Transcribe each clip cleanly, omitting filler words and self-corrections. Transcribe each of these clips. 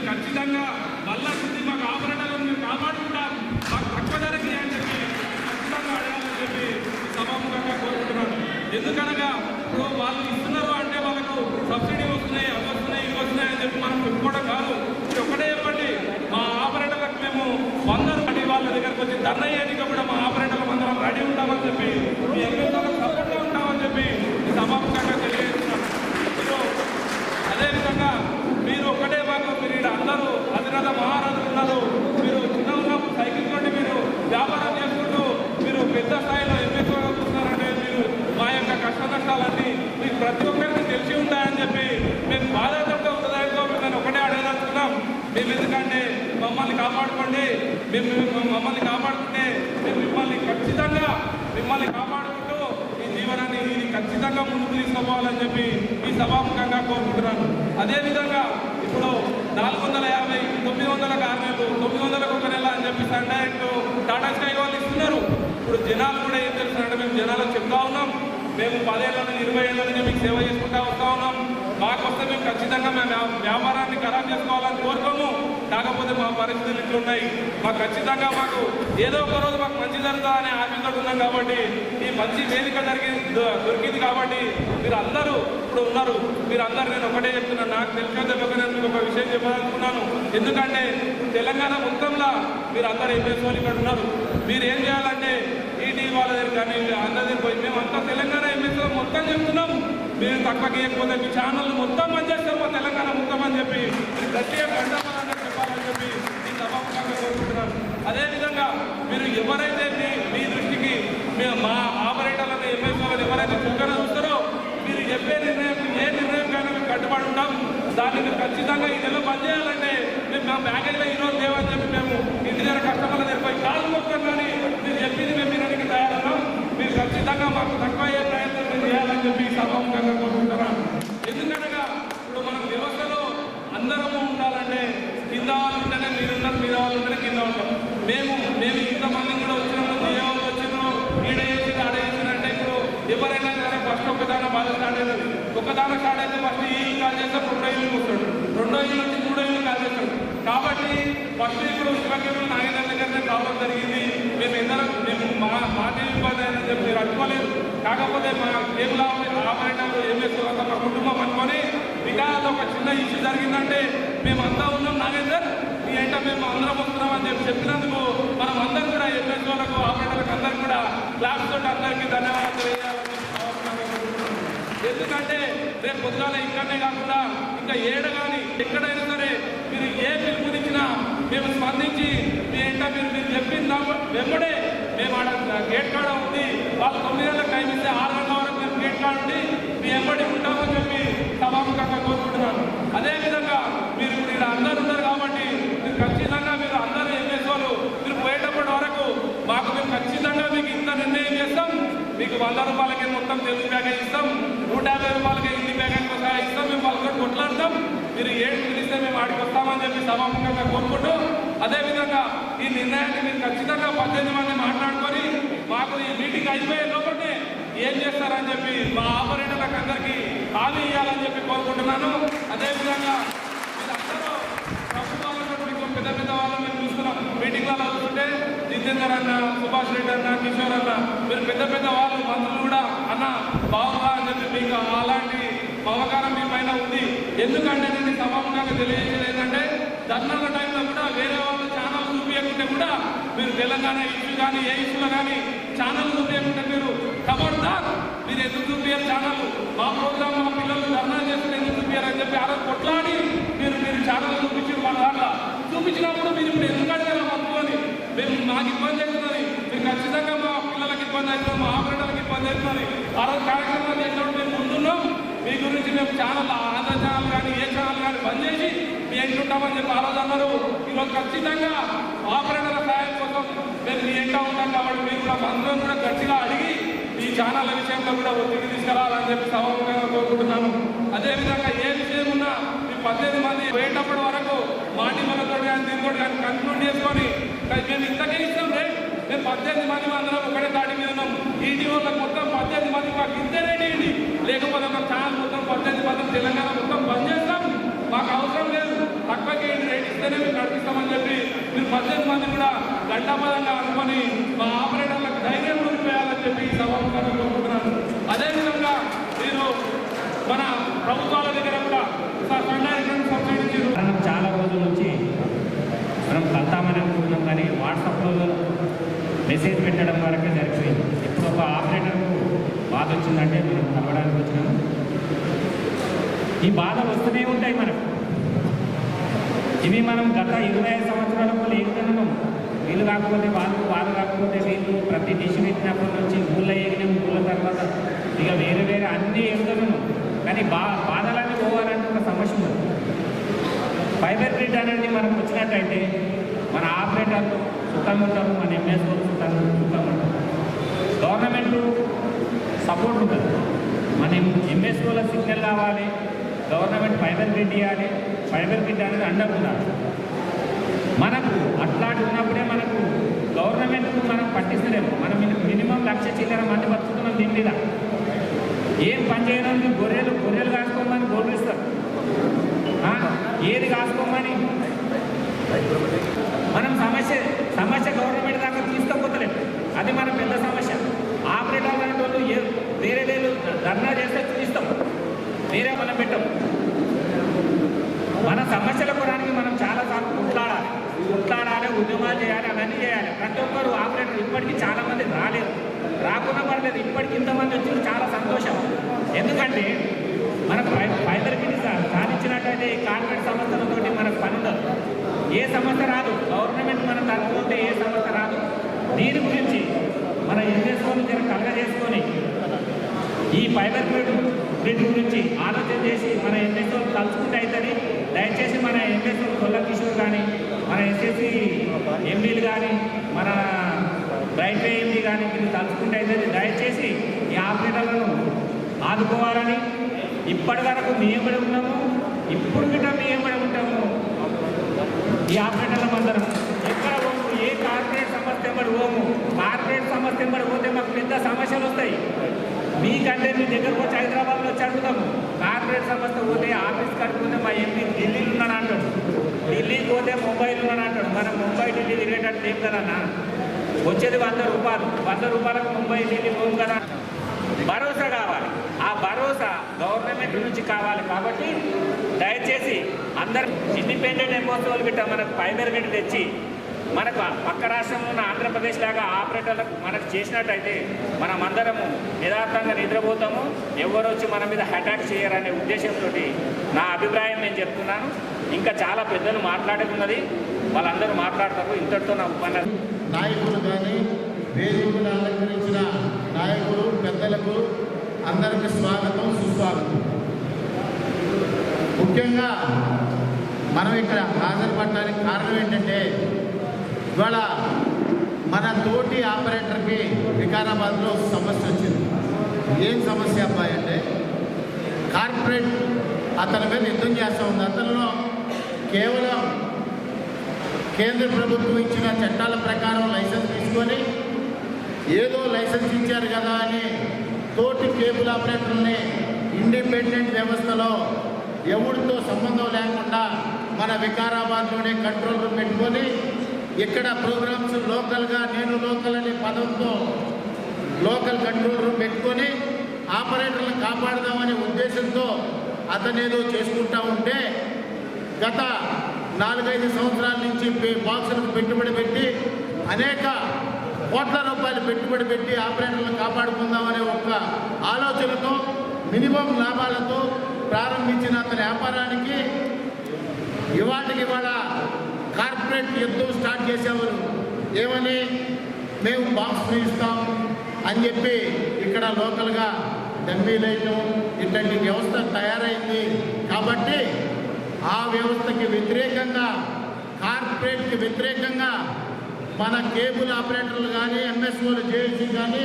ఖచ్చితంగా మళ్ళా మాకు ఆభరణాలను మేము కాపాడుకుంటాం, మాకు తక్కువ ధరకి అని చెప్పి ఖచ్చితంగా అడగాలని చెప్పి సభాముఖంగా కోరుకుంటున్నాను. ఎందుకనగా ఇప్పుడు వాళ్ళు ఇస్తున్నారు అంటే వాళ్ళకు సబ్సిడీ వస్తున్నాయి, అవి వస్తున్నాయి, ఇవి వస్తున్నాయి అని చెప్పి మనం చెప్పుకోవడం కాదు. ఒకటే చెప్పండి, మా ఆపరేటర్లకు మేము 100 రూపాయలు వాళ్ళ దగ్గరకు వచ్చి ధర్నా చేయడానికి కూడా మా ఆపరేటర్లు అందరం రెడీ ఉంటామని చెప్పి మీ ఎంపీలకు సపోర్ట్గా ఉంటామని చెప్పి సభాముఖంగా తెలియజేస్తున్నాను. అదేవిధంగా మీరు ఒక్కటే మాకు మీరు అందరూ అధిరథ మహారాజులు ఉన్నారు. మీరు చిన్న ఉన్నప్పుడు సైకిల్ తోటి మీరు వ్యాపారం చేసుకుంటూ మీరు పెద్ద స్థాయిలో ఎంపీగా చూస్తున్నారంటే మీరు మా యొక్క కష్ట నష్టాలన్నీ మీకు ప్రతి ఒక్కరికి తెలిసి ఉంటాయని చెప్పి మేము బాధాకరంగా హృదయంతో నేను ఒకటే అడగదలుచుకున్నాం. మేము ఎందుకంటే మమ్మల్ని కాపాడుకోండి, మమ్మల్ని కాపాడుకుంటే మేము మిమ్మల్ని కాపాడుకుంటూ ఈ జీవనాన్ని ఖచ్చితంగా ముందుకు తీసుకుపోవాలని చెప్పి ఈ సభాముఖంగా కోరుకుంటున్నాను. అదేవిధంగా ఇప్పుడు 450, 900 కార్మికులు 900 ఒక నెల అని చెప్పి డైరెక్ట్ టాటా స్కై వాళ్ళు ఇస్తున్నారు. ఇప్పుడు జనాలు కూడా ఏం తెలుస్తున్నారంటే మేము జనాలకు చెప్తా ఉన్నాం, మేము 10 ఏళ్ళ నుంచి 20 ఏళ్ళ నుంచి మీకు సేవ చేసుకుంటా వస్తూ ఉన్నాం. మాకు వస్తే మేము ఖచ్చితంగా మేము వ్యాపారాన్ని ఖరాబ్ చేసుకోవాలని కోరుకోము. కాకపోతే మా పరిస్థితులు ఇట్లున్నాయి, మాకు ఖచ్చితంగా మాకు ఏదో ఒక రోజు మాకు మంచి జరుగుతా అనే ఆశతో ఉన్నాం. కాబట్టి ఈ మంచి వేదిక దొరికింది కాబట్టి మీరు అందరూ ఇప్పుడు ఉన్నారు. మీరు అందరూ నేను ఒకటే చెప్తున్నాను, నాకు తెలిసిన నేను మీకు ఒక విషయం చెప్పాలనుకున్నాను. ఎందుకంటే తెలంగాణ మొత్తంలో మీరు అందరూ ఏం చేసుకోవాలి ఇక్కడ ఉన్నారు. మీరు ఏం చేయాలంటే ఈటీ వాళ్ళ దగ్గర కానీ అందరి పోయి మేము అంతా తెలంగాణ ఎంఎస్లో మొత్తం చెప్తున్నాం. మీరు తక్కువ చేయకపోతే మీ ఛానల్ మొత్తం పనిచేస్తారు మా తెలంగాణ మొత్తం అని చెప్పి ప్రత్యేక గంటపరంగా చెప్పాలని చెప్పి ఈ సభాముఖంగా కోరుకుంటున్నాను. అదేవిధంగా మీరు ఎవరైతే మీ దృష్టికి మా ఆపరేటర్లను ఎంఎస్ఓలను ఎవరైతే చుక్కన చూస్తారో మీరు చెప్పే నిర్ణయం ఏ నిర్ణయం కానీ మేము కట్టుబడి ఉంటాం. దాన్ని మీరు ఖచ్చితంగా ఈ నెల పనిచేయాలంటే మేము మా ప్యాకేజ్లో ఈరోజు లేవని చెప్పి మేము ఇంటి దగ్గర కస్టమర్ల దగ్గర పోయి కాలు మొత్తం కానీ మీరు చెప్పింది మేము వినడానికి తయారున్నాం. మీరు ఖచ్చితంగా మాకు తక్కువ అయ్యే ప్రయత్నం మేము చేయాలని చెప్పి సభాముఖంగా కోరుకుంటున్నాం. ఎందుకనగా ఇప్పుడు మనం వ్యవస్థలో అందరము ఉండాలంటే కింద వాళ్ళు ఉంటేనే మీరున్నారు, మీద వాళ్ళు ఉంటేనే కింద ఉంటాం. మేము ఇంతమంది కూడా వచ్చినాము, దేవాళ్ళు వచ్చినాము, ఈడ చేసి ఆడ చేసినంటే ఇప్పుడు ఎవరైనా సరే ఫస్ట్ ఒకదాన బాధ స్టార్ట్ అవుతుంది. ఒకదాన స్టార్ట్ అయితే ఫస్ట్ ఈ కాల్ చేస్తే 2 ఇల్లు కూర్చోడు, 2 ఇల్లు వచ్చి 3 ఇల్లు కాల్ చేస్తాడు. కాబట్టి ఫస్ట్ ఇప్పుడు శివకేమో నాగేంద్ర దగ్గరనే రావడం జరిగింది. మేము మాట ఇబ్బంది అని చెప్పి మీరు అనుకోలేదు. కాకపోతే మా కేబుల్ ఆపరేటర్లు ఎంఎస్ఓ మా కుటుంబం అనుకొని వికారాలు ఒక చిన్న ఇష్యూ జరిగిందంటే మేమంతా ఉన్నాం నాగేందర్ ఈ ఏంటో మేము అందరం వస్తున్నాం అని చెప్పినందుకు మనం అందరం కూడా ఎంఎస్ఓలకు ఆపరేటర్లకు అందరికీ కూడా క్లాస్ తోటి అందరికీ ధన్యవాదాలు తెలియజేయాలని. ఎందుకంటే రేపు పొద్దుగాల ఇక్కడనే కాకుండా ఇంకా ఏడ కానీ ఎక్కడైనా సరే మీరు ఏ పిలుపునిచ్చినా మేము స్పందించి ఏంటో మీరు చెప్పిందా వెంబడే మేము ఆడ గేట్ కాడ ఉంది. వాళ్ళు 9 గంటలకు టైం ఇస్తే 6 గంటల వరకు మేము గేట్ కాడ ఉండి మీ వెంబడి ఉంటామని చెప్పి సభాముఖంగా కోరుకుంటున్నాను. అదేవిధంగా మీరు ఇప్పుడు ఇక్కడ అందరు ఉన్నారు కాబట్టి మీరు ఖచ్చితంగా మీరు అందరూ ఎంఎస్ఓలు మీరు పోయేటప్పటి వరకు మాకు మేము ఖచ్చితంగా మీకు ఇంత నిర్ణయం చేస్తాం. మీకు 100 రూపాయలకే మొత్తం తెలుగు ప్యాకేజ్ ఇస్తాం, 150 రూపాయలకే హిందీ ప్యాకేజ్ ఇస్తాం. మేము వాళ్ళతో కొట్లాడతాం. మీరు ఏడు పిలిస్తే మేము ఆడికి వస్తామని చెప్పి సభాముఖంగా కోరుకుంటూ అదేవిధంగా ఈ నిర్ణయాన్ని మీరు ఖచ్చితంగా 18 మంది మాట్లాడుకొని మాకు ఈ మీటింగ్ అయిపోయే లోపలనే ఏం చేస్తారని చెప్పి మా ఆపరేటర్లకు అందరికీ హామీ ఇవ్వాలని చెప్పి కోరుకుంటున్నాను. అదేవిధంగా మీరందరూ ప్రభుత్వాలతో పెద్ద వాళ్ళు మేము చూస్తున్నాం. మీటింగ్లలో చూస్తుంటే జితేందర్ అన్న, సుభాష్ రెడ్డి అన్న, కిషోర్ అన్న మీరు పెద్ద వాళ్ళు మంత్రులు కూడా అన్న బాగుందా అని చెప్పి మీకు అలాంటి అవకాశం మీ పైన ఉంది. ఎందుకంటే నేను సభాముఖంగా తెలియజేసేది ఏంటంటే ధర్నాల టైంలో కూడా వేరే వాళ్ళు ఛానల్ చూపించకుంటే కూడా మీరు తెలంగాణ ఇష్యూ కానీ ఏ ఇష్యూలో కానీ ఛానల్ చూపించకుంటే మీరు ఖబర్దార్ మీరు ఎందుకు చూపించారు ఛానల్ మా ప్రోగ్రామ్ మా పిల్లలు ధర్నా చేస్తే ఎందుకు చూపించారని చెప్పి ఆ రోజు కొట్లాడి మీరు ఛానల్ చూపించారు. మన దాంట్లో చూపించినప్పుడు మీరు ఇప్పుడు ఎందుకంటే వస్తువులని మేము మాకు ఇబ్బంది అవుతున్నది, మీరు ఖచ్చితంగా మా పిల్లలకి ఇబ్బంది అవుతుంది, మా ఆపరేటర్లకు ఇబ్బంది అవుతున్నది. ఆ రోజు కార్యక్రమాలు చేసినప్పుడు మేము ముందున్నాం. మీ గురించి మేము ఛానల్ ఆంధ్ర ఛానల్ కానీ ఏ ఛానల్ కానీ బంద్ చేసి మీ ఎంట ఉంటామని చెప్పి ఆ రోజు అన్నారు. ఈరోజు ఖచ్చితంగా ఆపరేటర్ల సహాయం కోసం మేము మీ ఎంట ఉంటాం కాబట్టి మీరు కూడా అందరం కూడా గట్టిగా అడిగి ఈ ఛానళ్ళ విషయంలో కూడా ఒత్తిడి తీసుకురావాలని చెప్పి సభాముఖంగా కోరుకుంటున్నాను. అదేవిధంగా ఏ విషయం ఉన్నా మీ 18 మంది పోయేటప్పటి వరకు మాటి మనతో కానీ దీంతో కానీ కన్క్లూడ్ చేసుకొని మేము ఇంతకే ఇస్తాం రేట్. మేము 18 మంది అందరం ఒకటే దాడి మీద ఉన్నాం. ఈటీఓలకు మొత్తం 18 మంది మాకు ఇంతే రేట్ ఇవ్వండి, లేకపోతే ఒక ఛానల్ మొత్తం 18 మంది తెలంగాణ మొత్తం బంద్ చేస్తాం, మాకు అవసరం లేదు, తక్కువకి రేట్ ఇస్తేనే మేము నడిపిస్తామని చెప్పి మీరు 18 మంది కూడా గంటాపదంగా అనుకొని మా ఆపరేటర్లకు ధైర్యం నిలిపేయాలని చెప్పి ఈ సభాముఖంగా కోరుకుంటున్నాను. అదేవిధంగా మీరు మన ప్రభుత్వాల దగ్గర కూడా సబ్సిడీ చాలా రోజుల నుంచి మనం కలుతామని అనుకుంటున్నాం, కానీ వాట్సాప్లో మెసేజ్ పెట్టడం వరకే జరిగిపోయింది. ఇప్పుడు ఒక ఆపరేటర్కు బాధ వచ్చిందంటే మనం కలవడానికి వచ్చినాము. ఈ బాధలు వస్తూనే ఉంటాయి మనకు. ఇవి మనం గత 25 సంవత్సరాలకు లేకున్నాం. వీళ్ళు కాకపోతే వాళ్ళు కాకపోతే వీళ్ళు ప్రతి డిష్ పెట్టినప్పటి నుంచి ఊళ్ళో ఎగినాం. ఊళ్ళ తర్వాత ఇక వేరే వేరే అన్నీ ఎగుతున్నాం. కానీ బాధలన్నీ పోవాలంటే ఒక సమస్య ఉంది. ఫైబర్ గ్రిడ్ అనేది మనకు వచ్చినట్టయితే మన ఆపరేటర్లు సుఖంగా ఉంటారు, మన ఎంఎస్ఓలు సుఖంగా ఉంటారు, గవర్నమెంట్ సపోర్ట్ ఉంటుంది. మన ఎంఎస్ఓల సిగ్నల్ కావాలి, గవర్నమెంట్ ఫైబర్ గ్రిడ్ ఇవ్వాలి. ఫైబర్ గ్రిడ్ అనేది అండగా ఉండాలి. మనకు అట్లాంటి ఉన్నప్పుడే మనకు గవర్నమెంట్కు మనం పట్టిస్తలేము. మనం మినిమం 1,00,000 చిల్లర మంది బతుకుతున్నాం దీని మీద. ఏం పని చేయడానికి గొర్రెలు కాసుకోమని గొర్రెలు ఇస్తారు, ఏది కాసుకోమని మనం సమస్య గవర్నమెంట్ దాకా తీసుకపోతలేము. అది మన పెద్ద సమస్య. ఆపరేటర్ లాంటి వాళ్ళు వేరే ధర్నా చేస్తే చూపిస్తాం, వేరే మనం పెట్టాం. మన సమస్యల కొనడానికి మనం చాలాసార్లు కుట్లాడాలి, ఉద్యమాలు చేయాలి, అవన్నీ చేయాలి. ప్రతి ఒక్కరు ఆపరేటర్ ఇప్పటికీ చాలామంది రాకుండా పర్లేదు. ఇప్పటికి ఇంతమంది వచ్చి చాలా సంతోషం. ఎందుకంటే మనకు ఫైబర్ గిట్ సాధించినట్టయితే ఈ కార్పొరేట్ సంస్థలతో మనకు పని ఉండదు. ఏ సమస్య రాదు, గవర్నమెంట్ మనం తరపుకుంటే ఏ సమస్య రాదు. దీని గురించి మన ఎంఎస్ఓని కలగజేసుకొని ఈ ఫైబర్ గ్రిడ్ గురించి ఆలోచన చేసి మన ఎంఎస్ఓలు తలుచుకుంటే అవుతుంది. దయచేసి మన ఎంఎస్ఓలు కొల్ల కిషోర్ కానీ, మన ఎస్ఎస్సి ఎండీలు కానీ, మన రైల్వే ఎండీ కానీ మీరు తలుచుకుంటే అవుతుంది. దయచేసి ఈ ఆపరేటర్లను ఆదుకోవాలని ఇప్పటి వరకు మేము కూడా ఉన్నాము, ఇప్పుడు కూడా మేము కూడా ఉంటాము. ఈ ఆపరేటర్ల అందరం ఎక్కడ పోము, ఏ కార్పొరేట్ సమస్య ఎంబడి పోము. కార్పొరేట్ సమస్య ఎంబడి పోతే మాకు పెద్ద సమస్యలు వస్తాయి. మీకంటే మీ దగ్గరకు వచ్చి హైదరాబాద్లో వచ్చి అడుగుతాము. కార్పొరేట్ సమస్య పోతే ఆఫీస్ కట్టుకుంటే మా ఎంపీ ఢిల్లీలో ఉన్నాను అంటాడు, ఢిల్లీకి పోతే ముంబైలో ఉన్నాను అంటాడు. మనం ముంబై ఢిల్లీ తిరిగేటట్టు ఏం కదన్నా, వచ్చేది 100 రూపాయలు. 100 రూపాయలకు ముంబై ఢిల్లీ పోము కదా. భరోసా కావాలి, ఆ భరోసా గవర్నమెంట్ నుంచి కావాలి. కాబట్టి దయచేసి అందరు ఇండిపెండెంట్ ఎంఓసీలు గిట్ట మనకు ఫైబర్ గిట్ తెచ్చి మనకు పక్క రాష్ట్రంలో ఉన్న ఆంధ్రప్రదేశ్ లాగా ఆపరేటర్లకు మనకు చేసినట్టయితే మనం అందరము యథార్థంగా నిద్రపోతాము. ఎవరు వచ్చి మన మీద అటాక్ చేయరనే ఉద్దేశంతో నా అభిప్రాయం నేను చెప్తున్నాను. ఇంకా చాలా పెద్దలు మాట్లాడుతున్నది, వాళ్ళందరూ మాట్లాడతారు. ఇంతటితో నా ఉపన్యాసం. నాయకులు కానీ వేదికలు అలంకరించిన నాయకులు పెద్దలకు అందరికీ స్వాగతం, సుస్వాగతం. ముఖ్యంగా మనం ఇక్కడ హాజరుపడడానికి కారణం ఏంటంటే ఇవాళ మన తోటి ఆపరేటర్కి వికారాబాద్లో సమస్య వచ్చింది. ఏం సమస్య అబ్బాయి అంటే కార్పొరేట్ అతని మీద యుద్ధం చేస్తూ ఉంది. అతనిలో కేవలం కేంద్ర ప్రభుత్వం ఇచ్చిన చట్టాల ప్రకారం లైసెన్స్ తీసుకొని ఏదో లైసెన్స్ ఇచ్చారు కదా అని తోటి కేబుల్ ఆపరేటర్ని ఇండిపెండెంట్ వ్యవస్థలో ఎవరితో సంబంధం లేకుండా మన వికారాబాద్లోనే కంట్రోల్ రూమ్ పెట్టుకొని ఇక్కడ ప్రోగ్రామ్స్ లోకల్గా నేను లోకల్ అనే పదంతో లోకల్ కంట్రోల్ రూమ్ పెట్టుకొని ఆపరేటర్లను కాపాడదామనే ఉద్దేశంతో అతనేదో చేసుకుంటూ ఉంటే గత 4-5 సంవత్సరాల నుంచి బాక్సులకు పెట్టుబడి పెట్టి అనేక కోట్ల రూపాయలు పెట్టుబడి పెట్టి ఆపరేటర్లను కాపాడుకుందామనే ఒక్క ఆలోచనతో మినిమం లాభాలతో ప్రారంభించిన అతని వ్యాపారానికి ఇవాళ కార్పొరేట్ యుద్ధం స్టార్ట్ చేసేవారు. ఏమని మేము బాక్స్ ఇస్తాం అని చెప్పి ఇక్కడ లోకల్గా డమ్మీలు వేయటం ఇట్లాంటి వ్యవస్థ తయారైంది. కాబట్టి ఆ వ్యవస్థకి వ్యతిరేకంగా, కార్పొరేట్కి వ్యతిరేకంగా మన కేబుల్ ఆపరేటర్లు కానీ, ఎంఎస్ఓలు, జేఏసీ కానీ,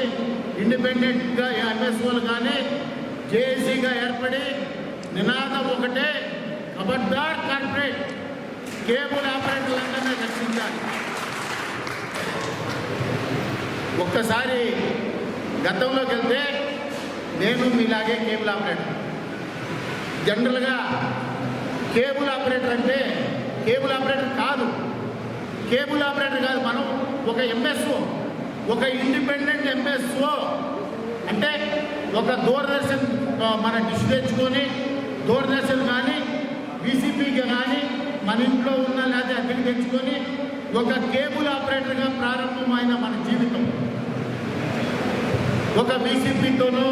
ఇండిపెండెంట్గా ఎంఎస్ఓలు కానీ జేఏసీగా ఏర్పడి నినాదం ఒకటే, ఖబర్దార్ కార్పొరేట్, కేబుల్ ఆపరేటర్లందరినీ రక్షించాలి. ఒక్కసారి గతంలోకి వెళ్తే నేను మీలాగే కేబుల్ ఆపరేటర్. జనరల్గా కేబుల్ ఆపరేటర్ అంటే కేబుల్ ఆపరేటర్ కాదు, కేబుల్ ఆపరేటర్ కాదు, మనం ఒక ఎంఎస్ఓ, ఒక ఇండిపెండెంట్ ఎంఎస్ఓ. అంటే ఒక దూరదర్శన్ మన డిష్ తెచ్చుకొని దూరదర్శన్ కానీ బీసీపీకి కానీ మన ఇంట్లో ఉన్న లేదా అద్దెకి తెచ్చుకొని ఒక కేబుల్ ఆపరేటర్గా ప్రారంభమైన మన జీవితం. ఒక బీసీపీతోనో,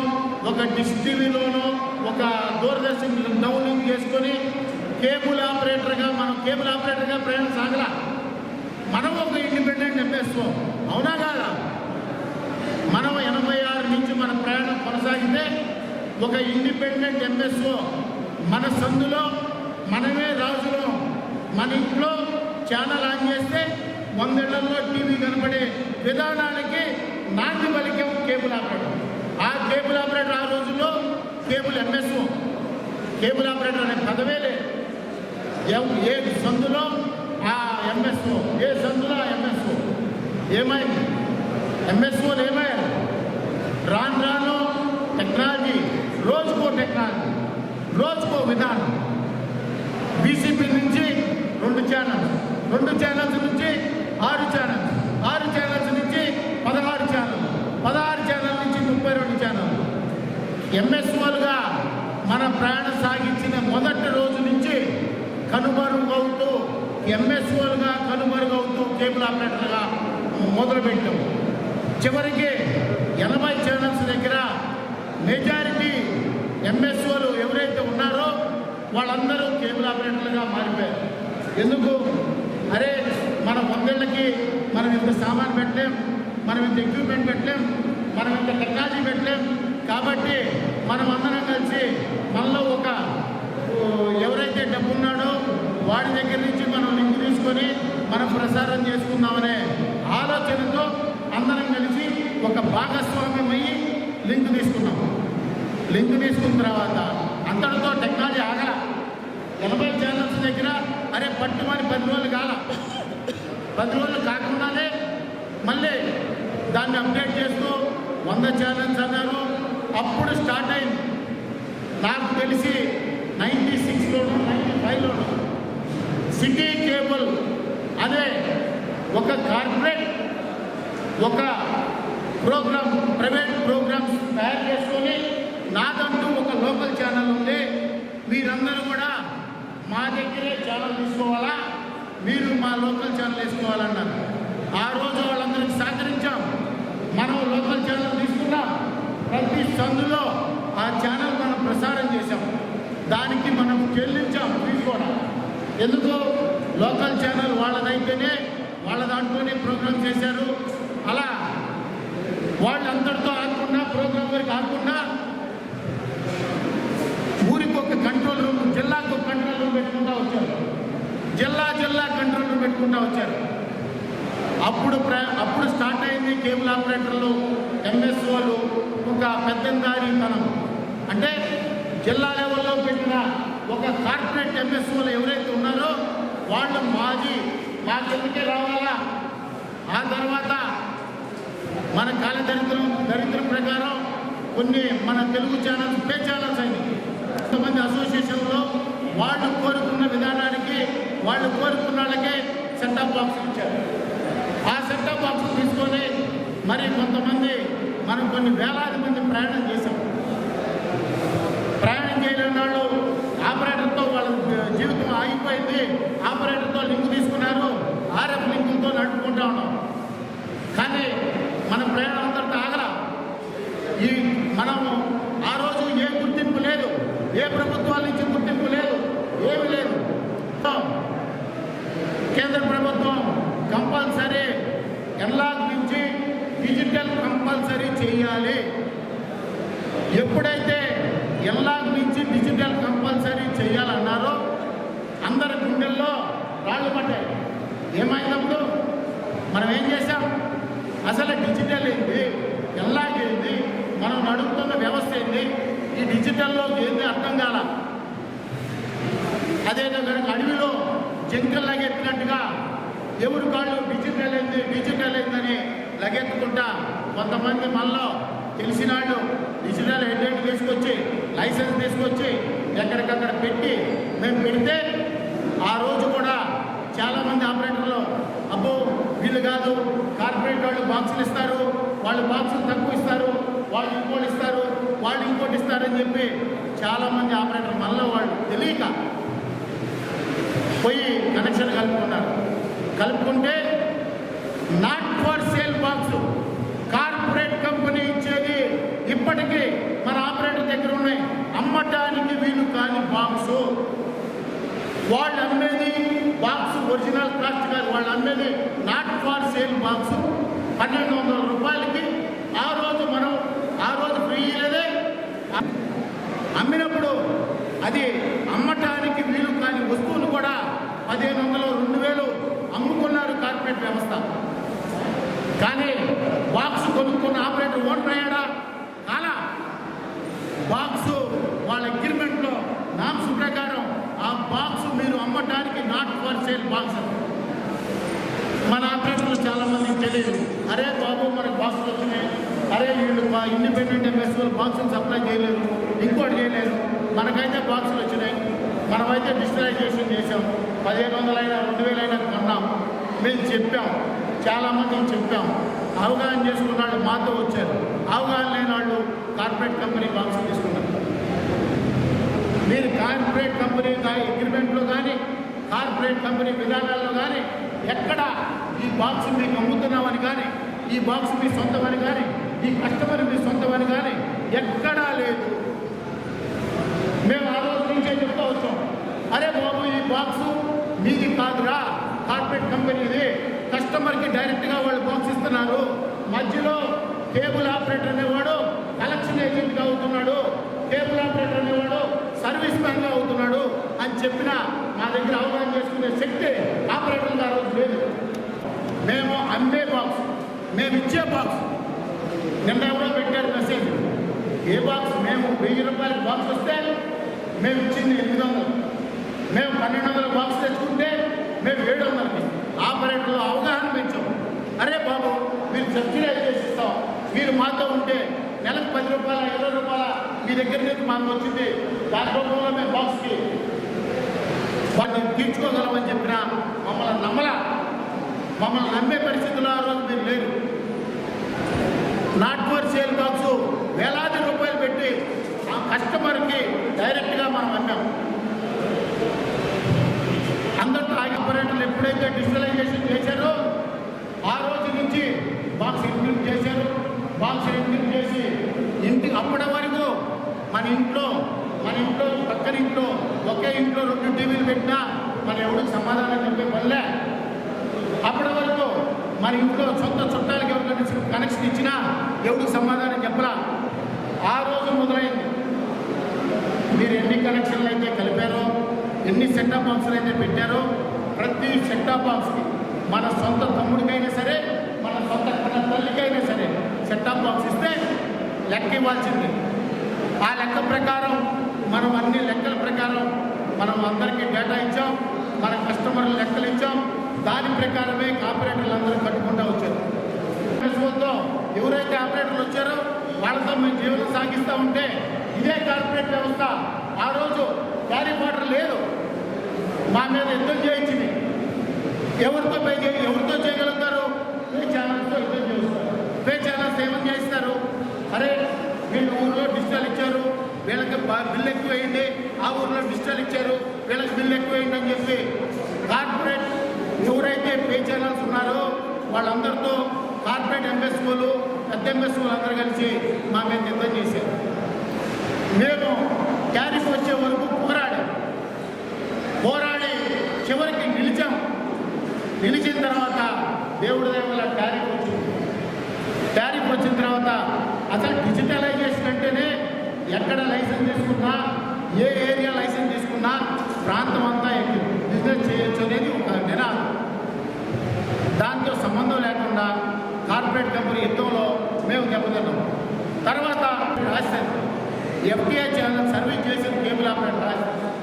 ఒక డిష్ టీవీలోనో, ఒక దూరదర్శన్ డౌన్లింక్ చేసుకొని కేబుల్ ఆపరేటర్గా ప్రయాణం సాగల. మనం ఒక ఇండిపెండెంట్ ఎంఎస్ఓ, అవునా కాదా? మనం 86 నుంచి మన ప్రయాణం కొనసాగితే ఒక ఇండిపెండెంట్ ఎంఎస్ఓ, మన సందులో మనమే రాజులో. మన ఇంట్లో ఛానల్ ఆన్ చేస్తే 100 ఏళ్లలో టీవీ కనబడే విధానానికి నాంది పలికే కేబుల్ ఆపరేటర్. ఆ కేబుల్ ఆపరేటర్ ఆ రోజుల్లో కేబుల్ ఎంఎస్ఓ, కేబుల్ ఆపరేటర్ అనే పదవే లేదు. ఏ సందులో ఆ ఎంఎస్ఓ, ఏ సందులో ఆ ఎంఎస్ఓ. ఏమైంది? ఎంఎస్ఓలు ఏమయ్యారు? రాను రాను టెక్నాలజీ, రోజుకో టెక్నాలజీ, రోజుకో విధానం. బీసీపీ నుంచి 2 ఛానల్స్, 2 ఛానల్స్ నుంచి 6 ఛానల్స్, 6 ఛానల్స్ నుంచి 16 ఛానల్, 16 ఛానల్ నుంచి 32 ఛానల్. ఎంఎస్ఓలుగా మన ప్రయాణం సాగించిన మొదటి రోజు నుంచి కనుమరుగవుతూ, ఎంఎస్ఓలుగా కనుమరుగవుతూ కేబుల్ ఆపరేటర్గా మొదలుపెట్టాం. చివరికి 80 ఛానల్స్ దగ్గర మెజారిటీ ఎంఎస్ఓలు ఎవరైతే ఉన్నారో వాళ్ళందరూ కేబుల్ ఆపరేటర్లుగా మారిపోయారు. ఎందుకు? అరే మన 100 ఏళ్ళకి మనం ఇంత సామాన్ పెట్టలేం, మనం ఇంత ఎక్విప్మెంట్ పెట్టలేం, మనం ఇంత టెక్నాలజీ పెట్టలేం. కాబట్టి మనం అందరం కలిసి మనలో ఒక ఎవరైతే డబ్బు ఉన్నాడో వాడి దగ్గర నుంచి మనం లింక్ తీసుకొని మనం ప్రసారం చేసుకుందామనే ఆలోచనతో అందరం కలిసి ఒక భాగస్వామ్యం అయ్యి లింక్ తీసుకున్నాం. లింక్ తీసుకున్న తర్వాత అంతటితో టెక్నాలజీ ఆగల. 80 ఛానల్స్ దగ్గర అరే పట్టుమని 10 రోజులు కాల, 10 రోజులు కాకుండానే మళ్ళీ దాన్ని అప్డేట్ చేస్తూ 100 ఛానల్స్ అన్నారు. అప్పుడు స్టార్ట్ అయింది. నాకు తెలిసి 96లోనూ 95లోనూ సిటీ కేబుల్ అదే ఒక కార్పొరేట్ ఒక ప్రోగ్రామ్, ప్రైవేట్ ప్రోగ్రామ్స్ తయారు చేసుకొని నాదంటూ ఒక లోకల్ ఛానల్ ఉంది, మీరందరూ కూడా మా దగ్గరే ఛానల్ తీసుకోవాలా, మీరు మా లోకల్ ఛానల్ వేసుకోవాలన్నారు. ఆ రోజు వాళ్ళందరికీ సహకరించాం. మనం లోకల్ ఛానల్ తీసుకున్నాం. ప్రతి సందులో ఆ ఛానల్ మనం ప్రసారం చేశాం. దానికి మనం చెల్లించాం ఫీజు కూడా. ఎందుకు? లోకల్ ఛానల్ వాళ్ళదైతేనే వాళ్ళ దాంట్లోనే ప్రోగ్రామ్ చేశారు. అలా వాళ్ళందరితో ఆకుండా, ప్రోగ్రామ్ వరకు ఆకుండా ఊరికి ఒక కంట్రోల్ రూమ్, జిల్లాకు ఒక కంట్రోల్ రూమ్ పెట్టుకుంటూ వచ్చారు. జిల్లా కంట్రోల్ రూమ్ పెట్టుకుంటూ వచ్చారు. అప్పుడు స్టార్ట్ అయింది కేబుల్ ఆపరేటర్లు, ఎంఎస్ఓలు ఒక పెద్దందారీతనం. అంటే జిల్లా లెవెల్లో పెట్టిన ఒక కార్పొరేట్ ఎంఎస్ఓలు ఎవరైతే ఉన్నారో వాళ్ళు మా కిందకే రావాలా. ఆ తర్వాత మన దరిద్రం ప్రకారం కొన్ని మన తెలుగు ఛానల్స్ పే ఛానల్స్ అయినాయి. కొంతమంది అసోసియేషన్లో వాళ్ళు కోరుకున్న విధానానికి, వాళ్ళు కోరుకున్న వాళ్ళకే సెట్టాప్ బాక్స్ ఇచ్చారు. ఆ సెట్టాప్ బాక్స్ తీసుకొని మరి కొంతమంది మనం కొన్ని వేలాది మంది ప్రయాణం చేశాం. ప్రయాణం చేయలేని వాళ్ళు ఆపరేటర్తో వాళ్ళ జీవితం ఆగిపోయింది. ఆపరేటర్తో లింక్ తీసుకున్నారు, ఆర్ఎఫ్ లింకులతో నడుపుకుంటా ఉన్నాం. కానీ మన ప్రయాణం అంతటితో ఆగల. మనము ఆ రోజు ఏ గుర్తింపు లేదు, ఏ ప్రభుత్వాల నుంచి గుర్తింపు లేదు, ఏమి లేదు. కేంద్ర ప్రభుత్వం కంపల్సరీ ఎన్లాగ్ నుంచి డిజిటల్ కంపల్సరీ చేయాలి. ఎప్పుడైతే ఎన్లాగ్ నుంచి డిజిటల్ కంపల్సరీ చేయాలన్నారో ఏమైనప్పుడు మనం ఏం చేశాం? అసలు డిజిటల్ ఏంది, ఎలాగేంది, మనం నడుపుతున్న వ్యవస్థ ఏంది, ఈ డిజిటల్లో ఏంది అర్థం కాల. అదే కనుక అడవిలో జంకల్ లగెత్తినట్టుగా ఎవరు కాళ్ళు డిజిటల్ అయిందని లగెత్తుకుంటా కొంతమంది మనలో తెలిసిన వాళ్ళు డిజిటల్ హెడ్లైట్ తీసుకొచ్చి లైసెన్స్ తీసుకొచ్చి ఎక్కడికక్కడ పెట్టి మేము పెడితే ఆ రోజు కూడా చాలామంది ఆపరేటర్లు అబ్బో వీళ్ళు కాదు, కార్పొరేట్ వాళ్ళు బాక్సులు ఇస్తారు, వాళ్ళు బాక్సులు తక్కువ ఇస్తారు, వాళ్ళు ఇంకోటి ఇస్తారు, వాళ్ళు ఇంకోటి ఇస్తారని చెప్పి చాలామంది ఆపరేటర్లు మనలో వాళ్ళు తెలియక పోయి కనెక్షన్ కలుపుకుంటే not for sale box corporate company ఇచ్చేది ఇప్పటికీ మన ఆపరేటర్ దగ్గర ఉన్నాయి. అమ్మటానికి వీలు కాని బాక్సు, వాళ్ళు అమ్మేది బాక్స్ ఒరిజినల్ కాస్ట్ కాదు, వాళ్ళు అమ్మేది నాట్ ఫర్ సేల్ బాక్సు 1200 రూపాయలకి. ఆ రోజు ఫ్రీ లేదే అమ్మినప్పుడు అది అమ్మటానికి వీలు కాని వస్తువులు కూడా 1500 2000 అమ్ముకున్నారు కార్పొరేట్ వ్యవస్థ. కానీ బాక్స్ కొనుక్కున్న ఆపరేటర్ ఓన్ అయ్యాడా? కాలా. బాక్సు వాళ్ళ అగ్రిమెంట్లో నామ్స్ ప్రకారం ఆ బాక్స్ మీరు అమ్మటానికి నాట్ ఫర్ సేల్ బాక్స్. మన ఆపరేటర్లు చాలామందికి తెలియదు. అరే బాబు మనకు బాక్సులు వచ్చినాయి, అరే వీళ్ళు ఇండిపెండెంట్ ఎంఎస్ఓలు బాక్సులు సప్లై చేయలేరు, ఇంకోటి చేయలేరు, మనకైతే బాక్సులు వచ్చినాయి, మనమైతే డిజిటలైజేషన్ చేసాం, 1500 అయినా 2000 అయినా కొన్నాం. మేము చెప్పాం, చాలామందికి చెప్పాం, అవగాహన చేసుకున్న వాళ్ళు మాతో వచ్చారు, అవగాహన లేని వాళ్ళు కార్పొరేట్ కంపెనీ బాక్సులు తీసుకున్నారు. మీరు కార్పొరేట్ కంపెనీ అగ్రిమెంట్లో కానీ కార్పొరేట్ కంపెనీ విధానాల్లో కానీ ఎక్కడ ఈ బాక్స్ మీకు అమ్ముతున్నామని కానీ, ఈ బాక్స్ మీ సొంతమని కానీ, ఈ కస్టమర్ మీ సొంతమని కానీ ఎక్కడా లేదు. మేము ఆ రోజు నుంచే చెప్తూ వచ్చాం, అరే బాబు ఈ బాక్సు మీది కాదురా, కార్పొరేట్ కంపెనీది, కస్టమర్కి డైరెక్ట్గా వాళ్ళు బాక్స్ ఇస్తున్నారు, మధ్యలో కేబుల్ ఆపరేటర్ అనేవాడు కలెక్షన్ ఏజెంట్గా అవుతున్నాడు, కేబుల్ ఆపరేటర్ అనేవాడు సర్వీస్ మ్యాన్గా అవుతున్నాడు అని చెప్పిన మా దగ్గర అవగాహన చేసుకునే శక్తి ఆపరేటర్లు ఆ రోజు లేదు. మేము అమ్మే బాక్స్, మేము ఇచ్చే బాక్స్, నిన్న ఎవరో పెట్టారు మెసేజ్, ఏ బాక్స్ మేము 1000 రూపాయల బాక్స్ వస్తే మేము ఇచ్చింది 800, మేము 1200 బాక్స్ తెచ్చుకుంటే మేము 700కి. ఆపరేటర్లు అవగాహన పెంచాం. అరే బాబు మీరు సబ్సిడైజ్ చేసి ఇస్తాం, మీరు మాతో ఉంటే నెలకు 10 రూపాయల 20 రూపాయల మీ దగ్గర నుంచి మాకు వచ్చింది, దాని రూపంలో మేము బాక్స్కి వాటిని తీర్చుకోగలమని చెప్పినా మమ్మల్ని నమ్మే పరిస్థితుల్లో ఆ రోజు మీరు లేరు. నాట్ ఫర్ సేల్ బాక్సు వేలాది రూపాయలు పెట్టి ఆ కస్టమర్కి డైరెక్ట్గా మనం అమ్మాం. అందరితో ఆపరేటర్లు ఎప్పుడైతే డిజిటలైజేషన్ చేశారో ఆ రోజు నుంచి బాక్స్ ఇంప్లిమెంట్ చేశారు. బాక్స్ ఇంప్లిమెంట్ చేసి అప్పటి వరకు మన ఇంట్లో పక్కన ఇంట్లో ఒకే ఇంట్లో 2 టీవీలు పెట్టినా మన ఎవరికి సమాధానం చెప్పే పనిలే. అప్పటి వరకు మన ఇంట్లో సొంత చుట్టాలకి ఎవరికైనా కనెక్షన్ ఇచ్చినా ఎవరికి సమాధానం చెప్పరా. ఆ రోజు మొదలైంది. మీరు ఎన్ని కనెక్షన్లు అయితే కలిపారో, ఎన్ని సెట్టాప్ బాక్సులు అయితే పెట్టారో, ప్రతి సెట్టాప్ బాక్స్కి మన సొంత తమ్ముడికైనా సరే, మన సొంత తల్లికైనా సరే సెట్టాప్ బాక్స్ ఇస్తే లెక్క ఇవ్వాల్సింది. ఆ లెక్క ప్రకారం మనం అన్ని లెక్కల ప్రకారం మనం అందరికీ డేటా ఇచ్చాం, మన కస్టమర్లు లెక్కలు ఇచ్చాం. దాని ప్రకారమే ఆపరేటర్లు అందరూ కట్టుకుంటూ వచ్చారు. ఎవరైతే ఆపరేటర్లు వచ్చారో వాళ్ళతో మేము జీవనం సాగిస్తూ ఉంటే ఇదే కార్పొరేట్ వ్యవస్థ ఆ రోజు క్యారీ బార్డర్ లేదు, మా మీద యుద్ధం చేయించింది. ఎవరితో చేయగలుగుతారు? పే ఛానల్స్తో యుద్ధం చేస్తారు. పే ఛానల్స్ ఏమని చేస్తారు? అరే వీళ్ళు ఊళ్ళో డిజిటల్ ఇచ్చారు, వీళ్ళకి బిల్లు ఎక్కువ అయింది, ఆ ఊళ్ళో డిజిటల్ ఇచ్చారు, వీళ్ళకి బిల్లు ఎక్కువ అయింది అని చెప్పి కార్పొరేట్ ఎవరైతే పే ఛానల్స్ ఉన్నారో వాళ్ళందరితో కార్పొరేట్ ఎంఎస్ఓలు, పెద్ద ఎంఎస్ఓలు అందరూ కలిసి మా మీద యుద్ధం చేశారు. మేము ట్యారిఫ్ వచ్చే వరకు పోరాడి చివరికి నిలిచిన తర్వాత దేవుడి దేవల ట్యారిఫ్ వచ్చింది. ట్యారిఫ్ వచ్చిన తర్వాత అసలు డిజిటలైజేషన్ అంటేనే ఎక్కడ లైసెన్స్ తీసుకున్నా, ఏ ఏరియా లైసెన్స్ తీసుకున్నా ప్రాంతం అంతా బిజినెస్ చేయొచ్చు అనేది ఒక నినాదం. కంపెనీ యుద్ధంలో మేము దెబ్బతిన్నాం. తర్వాత రాజస్థాన్ ఎఫ్టీఐ ఛానల్ సర్వీస్ చేసిన కేబుల్ ఆపరేటర్ రాజస్థాన్,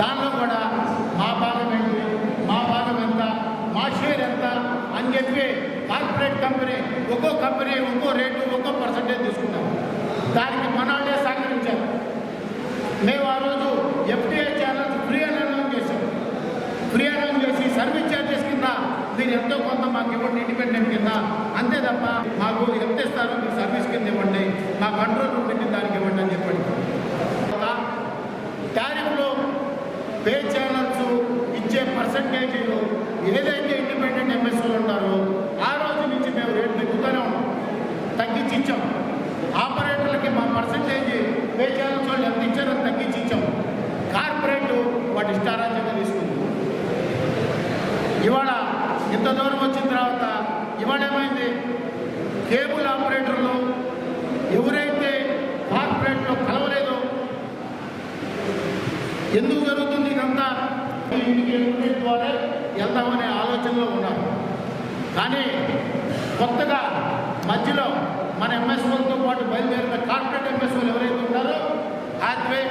దానిలో కూడా మా భాగం ఏంటి, మా భాగం ఎంత, మా షేర్ ఎంత అని చెప్పి కార్పొరేట్ కంపెనీ ఒక్కో కంపెనీ ఒక్కో రేటు ఒక్కో పర్సంటేజ్ తీసుకున్నాం. దానికి మనవాళ్ళే సహకరించారు. మేము ఆ రోజు ఎఫ్టీఐ ఛానల్స్ ఫ్రీ అనౌన్స్ చేసాం. ఫ్రీ అనౌన్స్ చేసి సర్వీస్ ఛార్జెస్ కింద మీరు ఎంతో కొంత మాకు ఇవ్వండి ఇండిపెండెంట్ కింద, అంతే తప్ప మాకు ఎంత ఇస్తారో మీరు సర్వీస్ కింద ఇవ్వండి, మా కంట్రోల్ రూమ్ పెట్టి దానికి ఇవ్వండి అని చెప్పండి. టారిఫ్లో పే ఛానల్స్ ఇచ్చే పర్సంటేజీలు ఏదైతే ఇండిపెండెంట్ ఎంఎస్ఓలు ఉంటారో ఆ రోజు నుంచి మేము రేటు తగ్గుతూనే ఉన్నాం, తగ్గించి ఇచ్చాం. ఆపరేటర్లకి మా పర్సంటేజ్ పే ఛానల్స్ వాళ్ళు ఎంత ఇచ్చారో తగ్గించి ఇచ్చాం. కార్పొరేట్ వాటి ఇష్టారాజ్యంగా తీసుకుంది. ఇవాళ ఇంత దూరం వచ్చిన తర్వాత ఇవాళ ఏమైంది, కేబుల్ ఆపరేటర్లు ఎవరైతే కార్పొరేట్లో కలవలేదో, ఎందుకు జరుగుతుంది ఇదంతా, ఇంటికి ద్వారా వెళ్దామనే ఆలోచనలో ఉన్నారు. కానీ కొత్తగా మధ్యలో మన ఎంఎస్ఓలతో పాటు బయలుదేరిన కార్పొరేట్ ఎంఎస్ఓలు ఎవరైతే ఉన్నారో హాత్వే,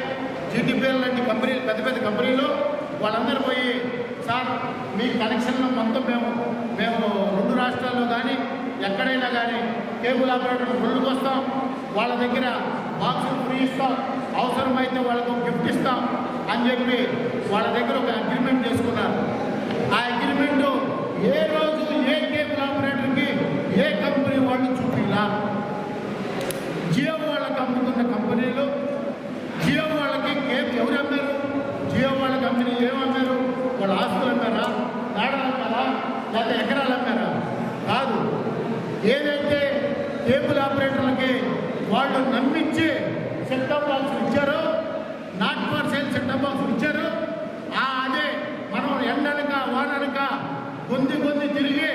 జీటీపీఎల్ లాంటి కంపెనీలు, పెద్ద పెద్ద కంపెనీలు, వాళ్ళందరూ పోయి సార్ మీ కనెక్షన్లో మొత్తం మేము 2 రాష్ట్రాల్లో కానీ ఎక్కడైనా కానీ కేబుల్ ఆపరేటర్ ముందుకు వస్తాం, వాళ్ళ దగ్గర బాక్సులు ఫ్రీ ఇస్తాం, అవసరమైతే వాళ్ళకు గిఫ్ట్ ఇస్తాం అని చెప్పి వాళ్ళ దగ్గర ఒక అగ్రిమెంట్ చేసుకున్నారు. ఆ అగ్రిమెంటు ఏ రోజు ఏ కేబుల్ ఆపరేటర్కి ఏ కంపెనీ వాళ్ళు చూపిలా. జియో వాళ్ళకి అమ్ముతున్న కంపెనీలు, జియో వాళ్ళకి కేబుల్ ఎవరు అమ్మారు, జియో వాళ్ళ కంపెనీ ఏమమ్మారు, వాళ్ళు ఆస్తులు అమ్మారా, నాడలు అమ్మారా, లేకపోతే ఎకరాలు అమ్మారా? కాదు. ఏదైతే కేబుల్ ఆపరేటర్లకి వాళ్ళు నమ్మించి సెట్టాప్ బాక్సులు ఇచ్చారో, నాట్ ఫర్ సేల్ సెట్టాప్ బాక్సులు ఇచ్చారో, అదే మనం ఎండనక వాననక కొంది తిరిగి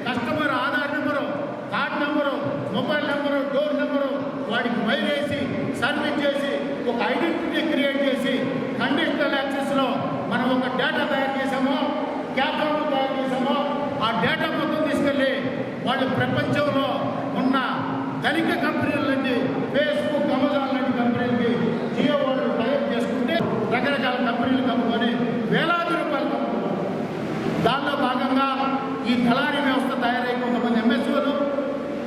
customer Aadhaar number, card number, mobile number, door number వాడికి వైర్ వేసి సర్వీస్ చేసి ఒక ఐడెంటిటీ క్రియేట్ చేసి కండిషనల్ యాక్సెస్లో మనం ఒక డేటా తయారు చేసామో, క్యాప్చర్ తయారు చేసామో, ఆ డేటా మొత్తం తీసుకెళ్ళి వాళ్ళు ప్రపంచంలో ఉన్న ధనిక కంపెనీల నుండి ఫేస్బుక్, అమెజాన్ లాంటి కంపెనీలకి జియో వాళ్ళు టైప్ చేసుకుంటే రకరకాల కంపెనీలు కమ్ముకొని వేలాది రూపాయలు కమ్ముకున్నారు. దానిలో భాగంగా ఈ దళారీ వ్యవస్థ తయారై కొంతమంది ఎంఎస్ఓలు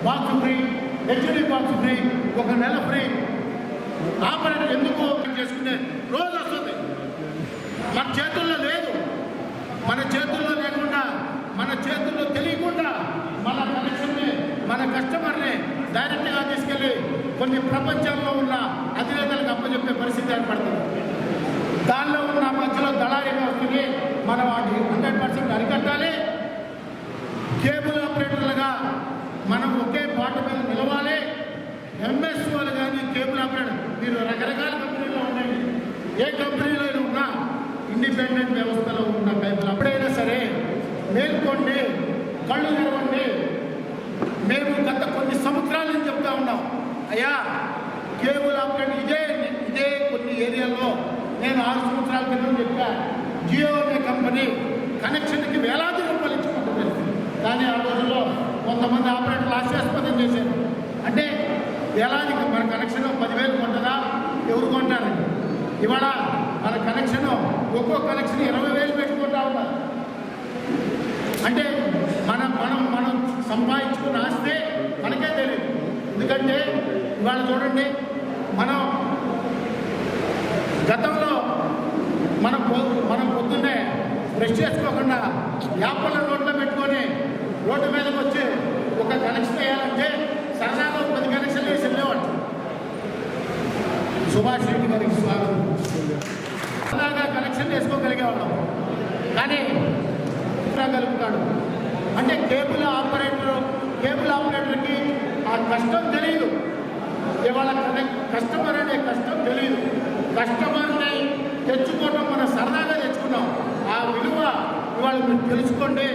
box free, HD box free, 1 నెల ఫ్రీ. ఆపరేటర్ ఎందుకు చేసుకునే రోజు వస్తుంది. మన చేతుల్లో లేదు. మన చేతుల్లో లేకుండా, మన చేతుల్లో తెలియకుండా మన కనెక్షన్ని, మన కస్టమర్ని డైరెక్ట్గా తీసుకెళ్ళి కొన్ని ప్రపంచంలో ఉన్న అధినేతలకు అప్పచెప్పే పరిస్థితి ఏర్పడుతుంది. దానిలో ఉన్న మధ్యలో దళారీ వ్యవస్థని మనం వాటి 100% అరికట్టాలి. కేబుల్ ఆపరేటర్లుగా మనం ఒకే బాట మీద నిలవాలి. ఎంఎస్ఓలు కానీ కేబుల్ ఆపరేటర్ మీరు రకరకాల కంపెనీలో ఉండండి, ఏ కంపెనీలో ఉన్నా ఇండిపెండెంట్ వ్యవస్థలో ఉన్న కేబుల్ అప్పుడైనా సరే మేల్కోండి, కళ్ళు తెరవండి. మేము గత కొన్ని సంవత్సరాల నుంచి చెప్తా ఉన్నాం, అయ్యా కేబుల్ ఆపరేటర్ ఇదే కొన్ని ఏరియాల్లో నేను 6 సంవత్సరాల క్రితం చెప్పా, జియో అనే కంపెనీ కనెక్షన్కి వేలాది రూపాయలు ఇచ్చుకుంటుంది. కానీ ఆ రోజుల్లో కొంతమంది ఆపరేటర్లు హాస్యాస్పదం చేశారు. అంటే వేలాది మన కనెక్షన్ 10,000 కొంటుందా, ఎవరు కొంటారండి? ఇవాళ మన కనెక్షన్ ఒక్కో కనెక్షన్ 20,000 పెట్టుకుంటా ఉన్నారు. అంటే మనం సంపాదించుకున్న ఆస్తే మనకే తెలియదు. ఎందుకంటే ఇవాళ చూడండి, మనం గతంలో మనం పొద్దున్నే బ్రష్ చేసుకోకుండా యాపల రోడ్లో పెట్టుకొని రోడ్డు మీదకి వచ్చి ఒక కనెక్షన్ వేయాలంటే సరదాగా 10 కనెక్షన్లు వేసి వెళ్ళేవాడు. సుభాష్ రెడ్డి గారికి స్వాగతం. సరదాగా కనెక్షన్ వేసుకోగలిగేవాళ్ళం. కానీ కలుపుతాడు అంటే కేబుల్ ఆపరేటర్కి ఆ కష్టం తెలియదు. ఇవాళ కస్టమర్ అనే కష్టం తెలియదు. కస్టమర్ని తెచ్చుకోవడం మనం సరదాగా తెచ్చుకున్నాం. ఆ విలువ ఇవాళ మీరు తెలుసుకోండి.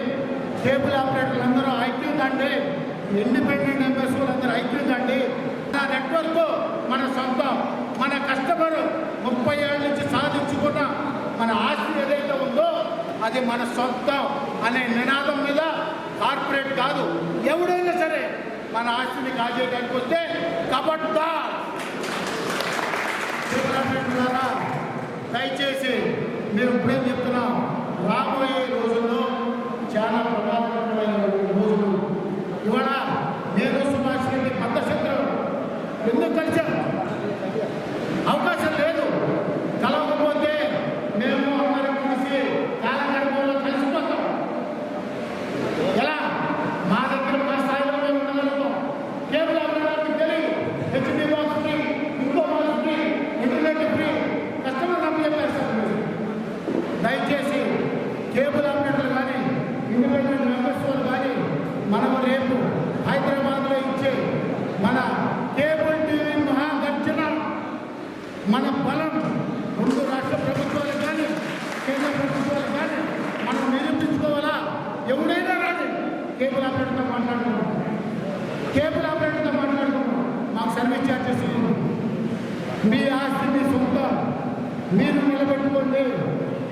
కేబుల్ ఆపరేటర్లు అందరూ ఐక్యంగా అండి, ఇండిపెండెంట్ ఎంఎస్ఓలు అందరూ ఐక్యంగా అండి. ఆ నెట్వర్క్ మన సొంతం. మన కస్టమర్ 30 ఏళ్ళ నుంచి సాధించుకున్న మన ఆస్తి ఏదైతే ఉందో అది మన సొంతం అనే నినాదం మీద కార్పొరేట్ కాదు, ఎవడైనా సరే మన ఆస్తిని కాజేయడానికి వస్తే కబడ్డా దయచేసి మీరు ఇప్పుడేం చెప్తున్నాం, రాబోయే రోజుల్లో చాలా ప్రమాదకరమైన రోజులు. ఇవాళ నేను సుభాష్ రెడ్డి పద్ధశత్రులు ఎందుకు కలిసాం? అవకాశం లేదు. కలవకపోతే మేము అందరం కలిసి కాలగడపలో కలిసిపోతాం. ఎలా? మా దగ్గర మా స్థాయిలో మేము ఉండగలుగుతాం. కేబుల్ ఆపరేటర్కి తెలియదు, హెచ్డి బాక్స్ ఫ్రీ, ఇంకో box free, internet free, customer application. దయచేసి కేబుల్ ఆపరేటర్లు కానీ ఇండిపెండెంట్ మెంబర్స్ వాళ్ళు కానీ మనము రేపు హైదరాబాద్లో ఇచ్చే మన కేబుల్ టీవీ మహాగర్జన మన బలం రెండు రాష్ట్ర ప్రభుత్వాలు కానీ కేంద్ర ప్రభుత్వాలు కానీ మనం నిరూపించుకోవాలా? ఎవరైనా రాదు, కేబుల్ ఆపరేటర్తో మాట్లాడుతున్నాం, కేబుల్ ఆపరేటర్తో మాట్లాడుతున్నాం. మాకు సర్వీస్ ఛార్జెస్ మీ ఆస్తి మీ సొంతం, మీరు నిలబెట్టుకోండి,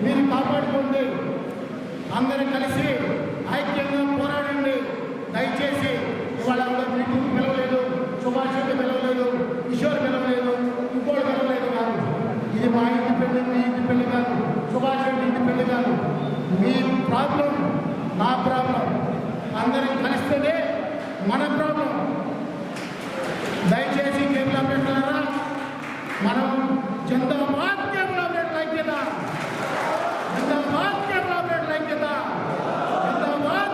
మీరు కాపాడుకోండి. అందరూ కలిసి ఐక్యంగా పోరాడండి. దయచేసి ఇవాళ మీటింగ్ పిలవలేదు, సుభాష్ రెడ్డి పిలవలేదు, కిషోర్ పిలవలేదు, ఇంకోటి పిలవలేదు కాదు. ఇది మా ఇంటి పెళ్లి, మీ ఇంటి పెళ్లి కాదు, సుభాష్ రెడ్డి ఇంటి పెళ్లి కాదు. మీ ప్రాబ్లం నా ప్రాబ్లం, అందరం కలిస్తేనే మన ప్రాబ్లం. దయచేసి కేబుల్ ఆపరేటర్లారా, మనం జిందాబాద్ కేబుల్ ఆపరేటర్ల ఐక్యత, జిందాబాద్ కేబుల్ ఆపరేటర్ల ఐక్యత, జిందాబాద్.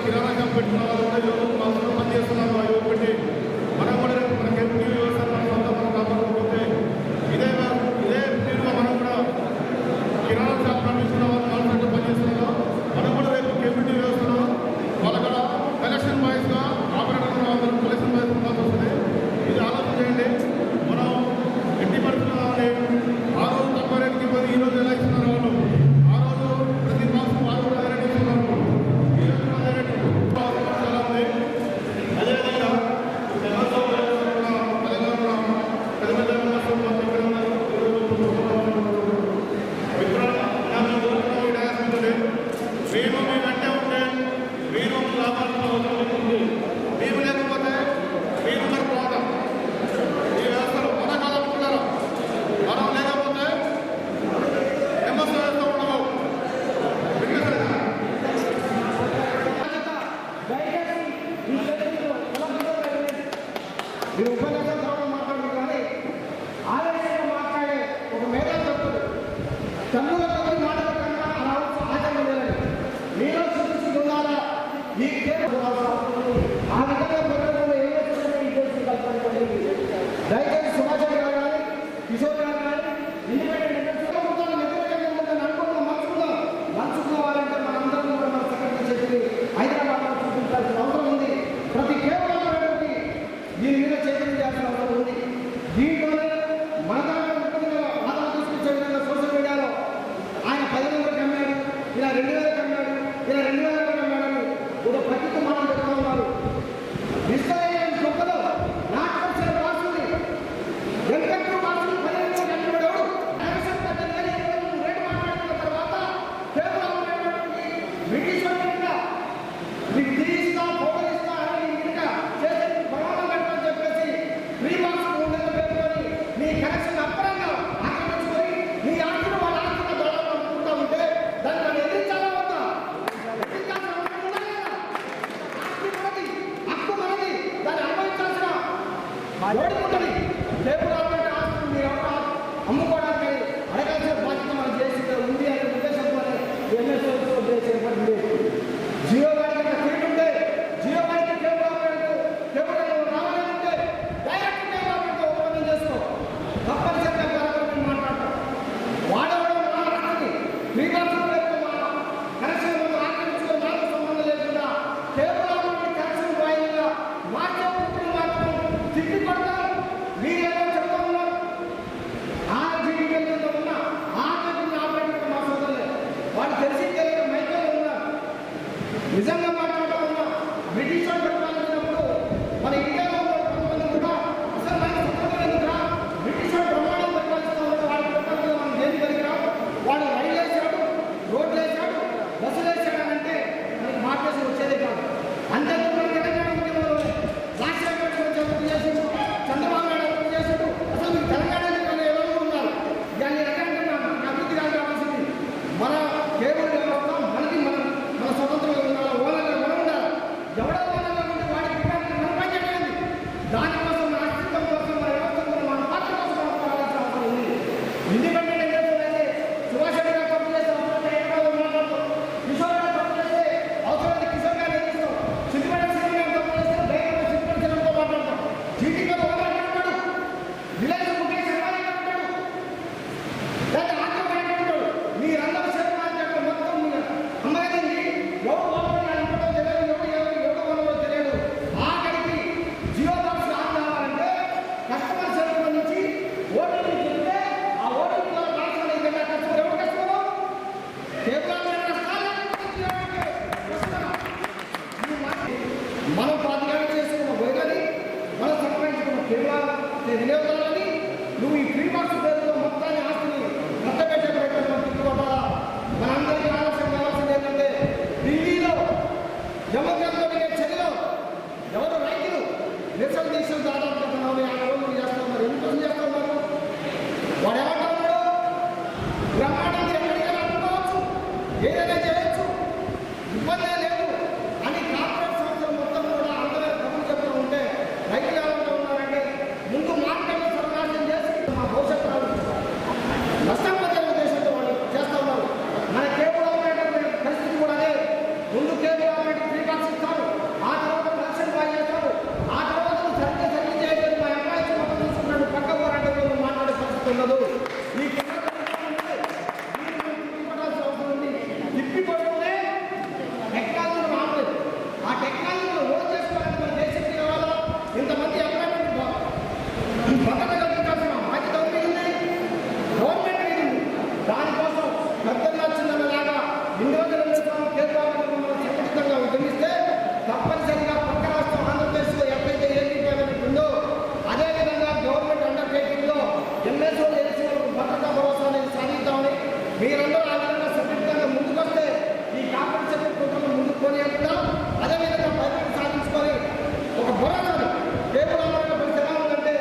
కిరాణా కంపెనీ పనిచేస్తున్నారు. అవి ఒకటి మనం కూడా మన కేబుల్ వ్యవస్థ మనం కాపాడుకుంటే ఇదే తీరుగా మనం కూడా కిరాణా షాప్ నడిపిస్తున్న వాళ్ళు పనిచేస్తున్నాం. మనం కూడా రేపు కేబుల్ వ్యవస్థలో వాళ్ళ కూడా కలెక్షన్ బాయ్స్గా ఆపరేటర్ అందరూ కలెక్షన్ బాయ్స్ ఉండాల్సి వస్తుంది. ఇది ఆలోచన చేయండి. మనం ఎట్టి పరిస్థితుల్లో ఆ రోజు తక్కువ రేటుకి పోయి ఈ రోజు ఎలా ఇస్తున్నారు వాళ్ళు, ఆ రోజు ప్రతి మాసం వాళ్ళు కూడా అదే రేటు ఇస్తున్నారు. అదేవిధంగా మేము మీ వెంటే ఉంటే మీరు లాభాలను అవుతుంది. మేము లేకపోతే మీరు మరి పోతాం. ఈ వ్యవస్థలో మన కాదనుకుంటారా? మనం లేకపోతే ఎంఎస్ వ్యవస్థ ఉండవు. మీరు ఉపన్యాసం తర్వాత మాట్లాడరు కానీ ఆవేశంగా మాట్లాడే ఒక మేధా చెప్తారు. చంద్రుల తల్లి మాటల కన్నా అలా ఆచరణ లేదండి. మీలో శుద్ధి ఉండాలా? ఈ ఆ విధంగా ప్రజలు ఏదో ఈ దేశం కల్పించండి. దయచేసి సుభాష్ గారు కానీ కిషోర్ గారు కానీ ఇండిపెండెంట్ మనసుకున్నావాలంటే మనందరం కూడా మన సెక్రటరీ చెప్పి హైదరాబాద్లో చూపించాల్సిన అవసరం ఉంది. ప్రతి కేవలం దీని మీద చైతన్యం చేయాల్సిన అవసరం ఉంది. దీంట్లోనే మన దాంట్లో ఆదాయం తీసుకొచ్చే విధంగా సోషల్ మీడియాలో ఆయన 10,000 అమ్మాడు, ఇలా 2,000 అమ్మాడు, ఇలా 2,000 అమ్మాడని ఒక ప్రతితో మనం పెడుతూ ఉన్నారు. నిశ్చయం గొప్పలో నాటకం రాస్తుంది. వెంకట్టు రాసులు 10,000 అమ్మాడు రేటు మాట్లాడిన తర్వాత కేవలం బ్రిటిష్ మీకు తీస్తా పోగలిస్తా అని ఇంకా చేసే ప్రమాణం పెట్టని చెప్పేసి ఫ్రీ బాక్స్ ఉండేది పెట్టుకొని మీ కనెక్షన్ అప్పరంగా ఆక్రమించుకొని మీ ఆస్తిని వాళ్ళ ఆస్తిని దొరకడం అనుకుంటా ఉంటే దాన్ని మనం ఎదిరించాలా వద్దా? ఎదిరించాల్సిన అవసరం ఉందా లేదా? ఆస్తి మనది, హక్కు మనది, దాన్ని అనుభవించాల్సిన ఓడిపోతుంది. కేబుల్ ఆపరేటర్ ఆస్తిని మీరు ఎవరు అమ్ముకోవడానికి అడగాల్సిన బాధ్యత మనం చేసి ఉంది అనే ఉద్దేశంతోనే ఎంఎస్ఓ చేపట్టింది. నిజంగా మాట్లాడాలన్నా బ్రిటిష్ వాళ్ళు పరిపాలించినప్పుడు మన ఇండియాలో ఉన్న కొంతమంది కూడా అసలు మనకి స్వతంత్రం ఎందుకురా, బ్రిటిష్ వాళ్ళు బ్రహ్మాండం పరిపాలిస్తూ ఉంటే వాళ్ళ ప్రకారంగా మనం దేని దగ్గర వాడు రైలు వేసాడు, రోడ్లు వేసాడు, బస్సులు వేసాడు అని అంటే మనకి మార్కేసి వచ్చేదే కాదు. అంతేకాదు మన తెలంగాణ ఉద్యమంలో రాజశేఖర రెడ్డి అభివృద్ధి చేసాడు, చంద్రబాబు నాయుడు అభివృద్ధి చేసాడు. అసలు మీకు తెలంగాణ ఎవరు ఉన్నారు? దాన్ని రకంగా అభివృద్ధి కావాల్సింది మన కేబుల్ వ్యవస్థ, మనకి మన స్వతంత్రంగా ఉండాలి, ఓనర్గా మనం ఉండాలి. ఎవడో ఓనర్గా ఉంటే వాడికి మనం పనిచేయాలి. దానికోసం మన అస్తిత్వం కోసం, మన వ్యవస్థ కోసం, మన పాత్ర కోసం మనం పోరాడాల్సిన అవసరం ఉంది. ఇండిపెండెంట్ అయితే సుభాష్ రెడ్డి గారు తప్పు చేస్తే అవసరం ఎక్కడో మాట్లాడతాం, కిషోర్ గారు తప్పు చేస్తే అవసరం కిషోర్ గారు ఎదిరిస్తాం, సిద్ధిపేట శ్రీని గారు తప్పు చేస్తే దయచేసి సిద్ధిపేట శ్రీనితో మాట్లాడతాం. జీటీ గారు ఓనర్ అంటాడు, రిలయన్స్ ముఖేష్ అంబానీ అంటాడు, లేదా ఆటో అంటాడు. మీరందరూ షేర్ మార్కెట్ మొత్తం అమ్మగలింది ఎవరు ఓనర్ అంటాడో తెలియదు, ఎవరు ఓనరో తెలియదు. ఆఖరికి జియో బాక్స్ ఆన్ కావాలంటే కస్టమర్ సర్వీస్ నుంచి ఓటీపీ చెప్తే ఆ ఓటీపీ ద్వారా ట్రాన్స్ఫర్ అయితే కస్టమర్ ఎవరు కస్టమర్ మనం పాతికాలు చేసుకున్న వైద్యుని మనం సంపాదించుకున్న కేవలం వినియోగాలని నువ్వు ఈ ఫ్రీ బాక్స్ పేరుతో మొత్తాన్ని ఆస్తిని కట్టబెట్టే ప్రయత్నం తిట్టుకోవాలా. మనందరికీ ఆలస్యం కావాల్సింది ఏంటంటే ఢిల్లీలో జమ్మూ చర్యలో ఎవరు రైతులు నిరసన దీక్షలు దాదాపు 40-50 రోజులు చేస్తూ ఉన్నారు. ఎందుకు చేస్తూ ఉన్నారు? వాడు ఏమంటా ఉన్నాడు? బ్రహ్మాండం ఎక్కడికైనా అనుకోవచ్చు, ఏదైనా చేయొచ్చు, ఇబ్బందే లేదు అని కార్పొరేట్ సంస్థలు మొత్తం కూడా అందరూ కబుర్లు చెప్తూ ఉంటే రైతులు ఏమంటూ ఉన్నారంటే ముందు మార్కెట్ సర్వనాశనం చేసి మా భవిష్యత్తు నష్టం పొందే ఉద్దేశంతో వాళ్ళు చేస్తూ ఉన్నారు. మన కేబుల్ ఆపరేటర్ పరిస్థితి కూడా అదే. ముందు కేబుల్ ఆపరేటర్ ఫ్రీ బాక్స్ ఇస్తారు, ఆ తర్వాత కనెక్షన్ బాగా చేస్తారు, ఆ తర్వాత సరిగ్గా చేయలేదు మా ఎంప్లాయీస్ మొత్తం తీసుకున్నాడు పక్క పోరాటంలో మాట్లాడే పరిస్థితి ఉండదు. ఈ తిప్పిపోతే టెక్నాలజీని మారలేదు. ఆ టెక్నాలజీలో లోడ్ చేసుకోవడానికి మన దేశంకి కావాలా? ఇంతమంది ఎంప్లాయ్మెంట్ భద్రత కల్పించాల్సిన బాధ్యత ఉంది, గవర్నమెంట్ మీద ఉంది. దానికోసం పెద్దగా చిన్నలాగా ఇన్ని రోజుల కేంద్రాలను సంఘటితంగా ఉద్యమిస్తే తప్పనిసరిగా పక్క రాష్ట్రం ఆంధ్రప్రదేశ్లో ఎక్కడైతే ఏపీ ఉందో అదేవిధంగా గవర్నమెంట్ అండర్టేకింగ్లో ఎంఎస్ఓ ఏసీలకు భద్రతా భరోసా అనేది సాధిస్తామని మీరందరూ ఆ విధంగా సంఘటితంగా ముందుకొస్తే ఈ కార్పొరేట్ సెక్టర్ కుటుంబం ముందుకు పోనీయకుండా అదేవిధంగా బయటకు సాధించుకొని ఒక భరోసాను కేబుల్ ఆపరేటర్ పరిస్థితి ఎలా ఉందంటే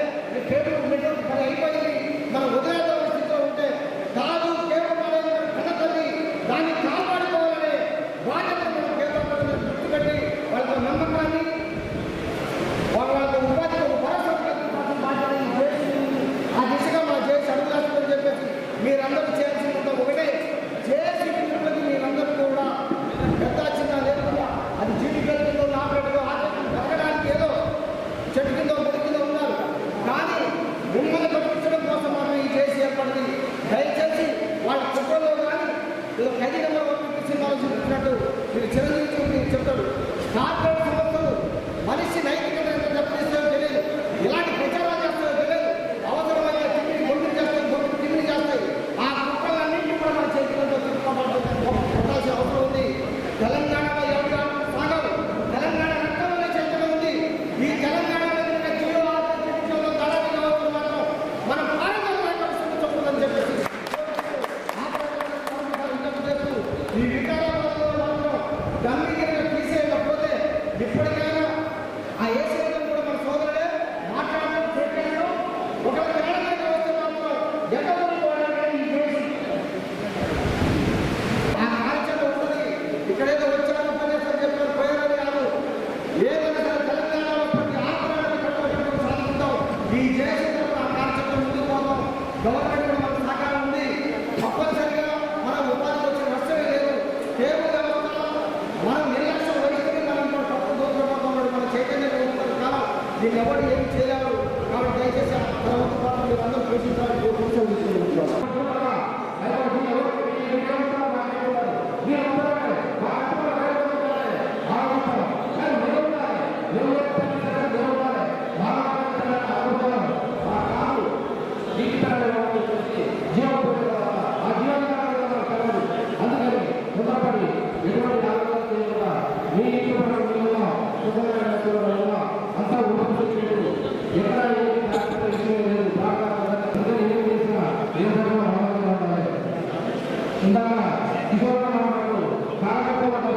కేబుల్ నెట్వర్క్ పని అయిపోయింది, మనం వదిలేత స్థితిలో ఉంటే కాదు కేబుల్ ఆపరేటర్ కనతల్లి దాన్ని కాపాడుకోవాలనే బాధ్యత మనం కేబుల్ ఆపరేటర్ గుర్తుపెట్టి వాళ్ళతో నమ్మకాన్ని వాళ్ళకు ఉపాధికి ఒక భరోసా కల్పించాల్సిన బాధ్యత ఈ దేశం ఉంది. ఆ దిశగా మన దేశం అడుగులేస్తుందని చెప్పేసి మీరందరూ చేయాల్సింది ఒకటే, చేసి మీరందరూ కూడా పెద్ద చిన్న లేకుండా అది జీటీ పెరుగుతుందో ఆపరేటో బతకడానికి ఏదో చెట్టు కింద బడి కింద ఉన్నారు. కానీ మిమ్మల్ని బతికించడం కోసం మనం ఈ చేసి ఏర్పడింది. దయచేసి వాళ్ళ కుటుంబంలో కానీ ఏదో 5 నెంబర్ 150 సినిమాలు చూపించినట్టు మీరు చిరంజీవి చెప్తాడు. కార్పొరేట్ సంస్థలు మనిషి నైతికత ఎంత దెబ్బతీస్తాయో తెలియదు, ఇలాంటి ప్రచారాలు చేస్తాయో తెలియదు, అవసరమైన తిండి గొంతులు చేస్తాయి, గొంతు తిండి చేస్తాయి. ఆ కుక్కలన్నింటినీ కూడా మన చేతులతో కొట్టాల్సిన అవసరం ఉంది. తెలంగాణలో ఎవరు సాగవు, తెలంగాణ రక్తంలో చైతన్యం ఉంది. ఈ తెలంగాణలో జీవో ఆలోచించడంలో దళాలు కావచ్చు మాత్రం మన భారతదేశం చూడాలని చెప్పేసి ఈ వికారాబాద్లో మాత్రం గంభీరంగా తీసేయకపోతే ఇప్పటికైనా ఆ ఏసీలో కూడా మన సోదరులే మాట్లాడడం చెప్పారు. ఒక తెలంగాణ వస్తే మాత్రం ఎంతమంది పోరాడాలి ఈ దేశం ఆ కార్యక్రమం ఉంటుంది. ఇక్కడేదో వచ్చారు ఉపన్యాసం చెప్పారు పోయారని కాదు, ఏదైనా సరే తెలంగాణలో ప్రతి ఆందోళన కట్టుబడి సాధిస్తాం. ఈ దేశంలో ఆ కార్యక్రమం ముందుకు పోతాం. గవర్నమెంట్ కూడా మనకు సహకారం ఉంది. తప్పనిసరిగా మనం ఉపాధికి వచ్చిన నష్టమే లేదు. కేవలం మనం నిర్లక్ష్యం వహిస్తే మనం తప్పు దూరపోతాం. మన చైతన్యం కాలం దీన్ని ఎవరు ఏం చేయలేరు. కాబట్టి దయచేసి తర్వాత పాటు మీరు అందరూ పోషించాలని అందుకని ఎటువంటి మీ ఇంట్లో అంతా ఉపయోగించారు. ఎక్కడ ఏది డాక్టర్ విషయం లేదు. బాగా ఏం చేసినా ఏ విధంగా ఉండాలి. ఇందాక కిషోర్ మాట్లాడు కాకపోతే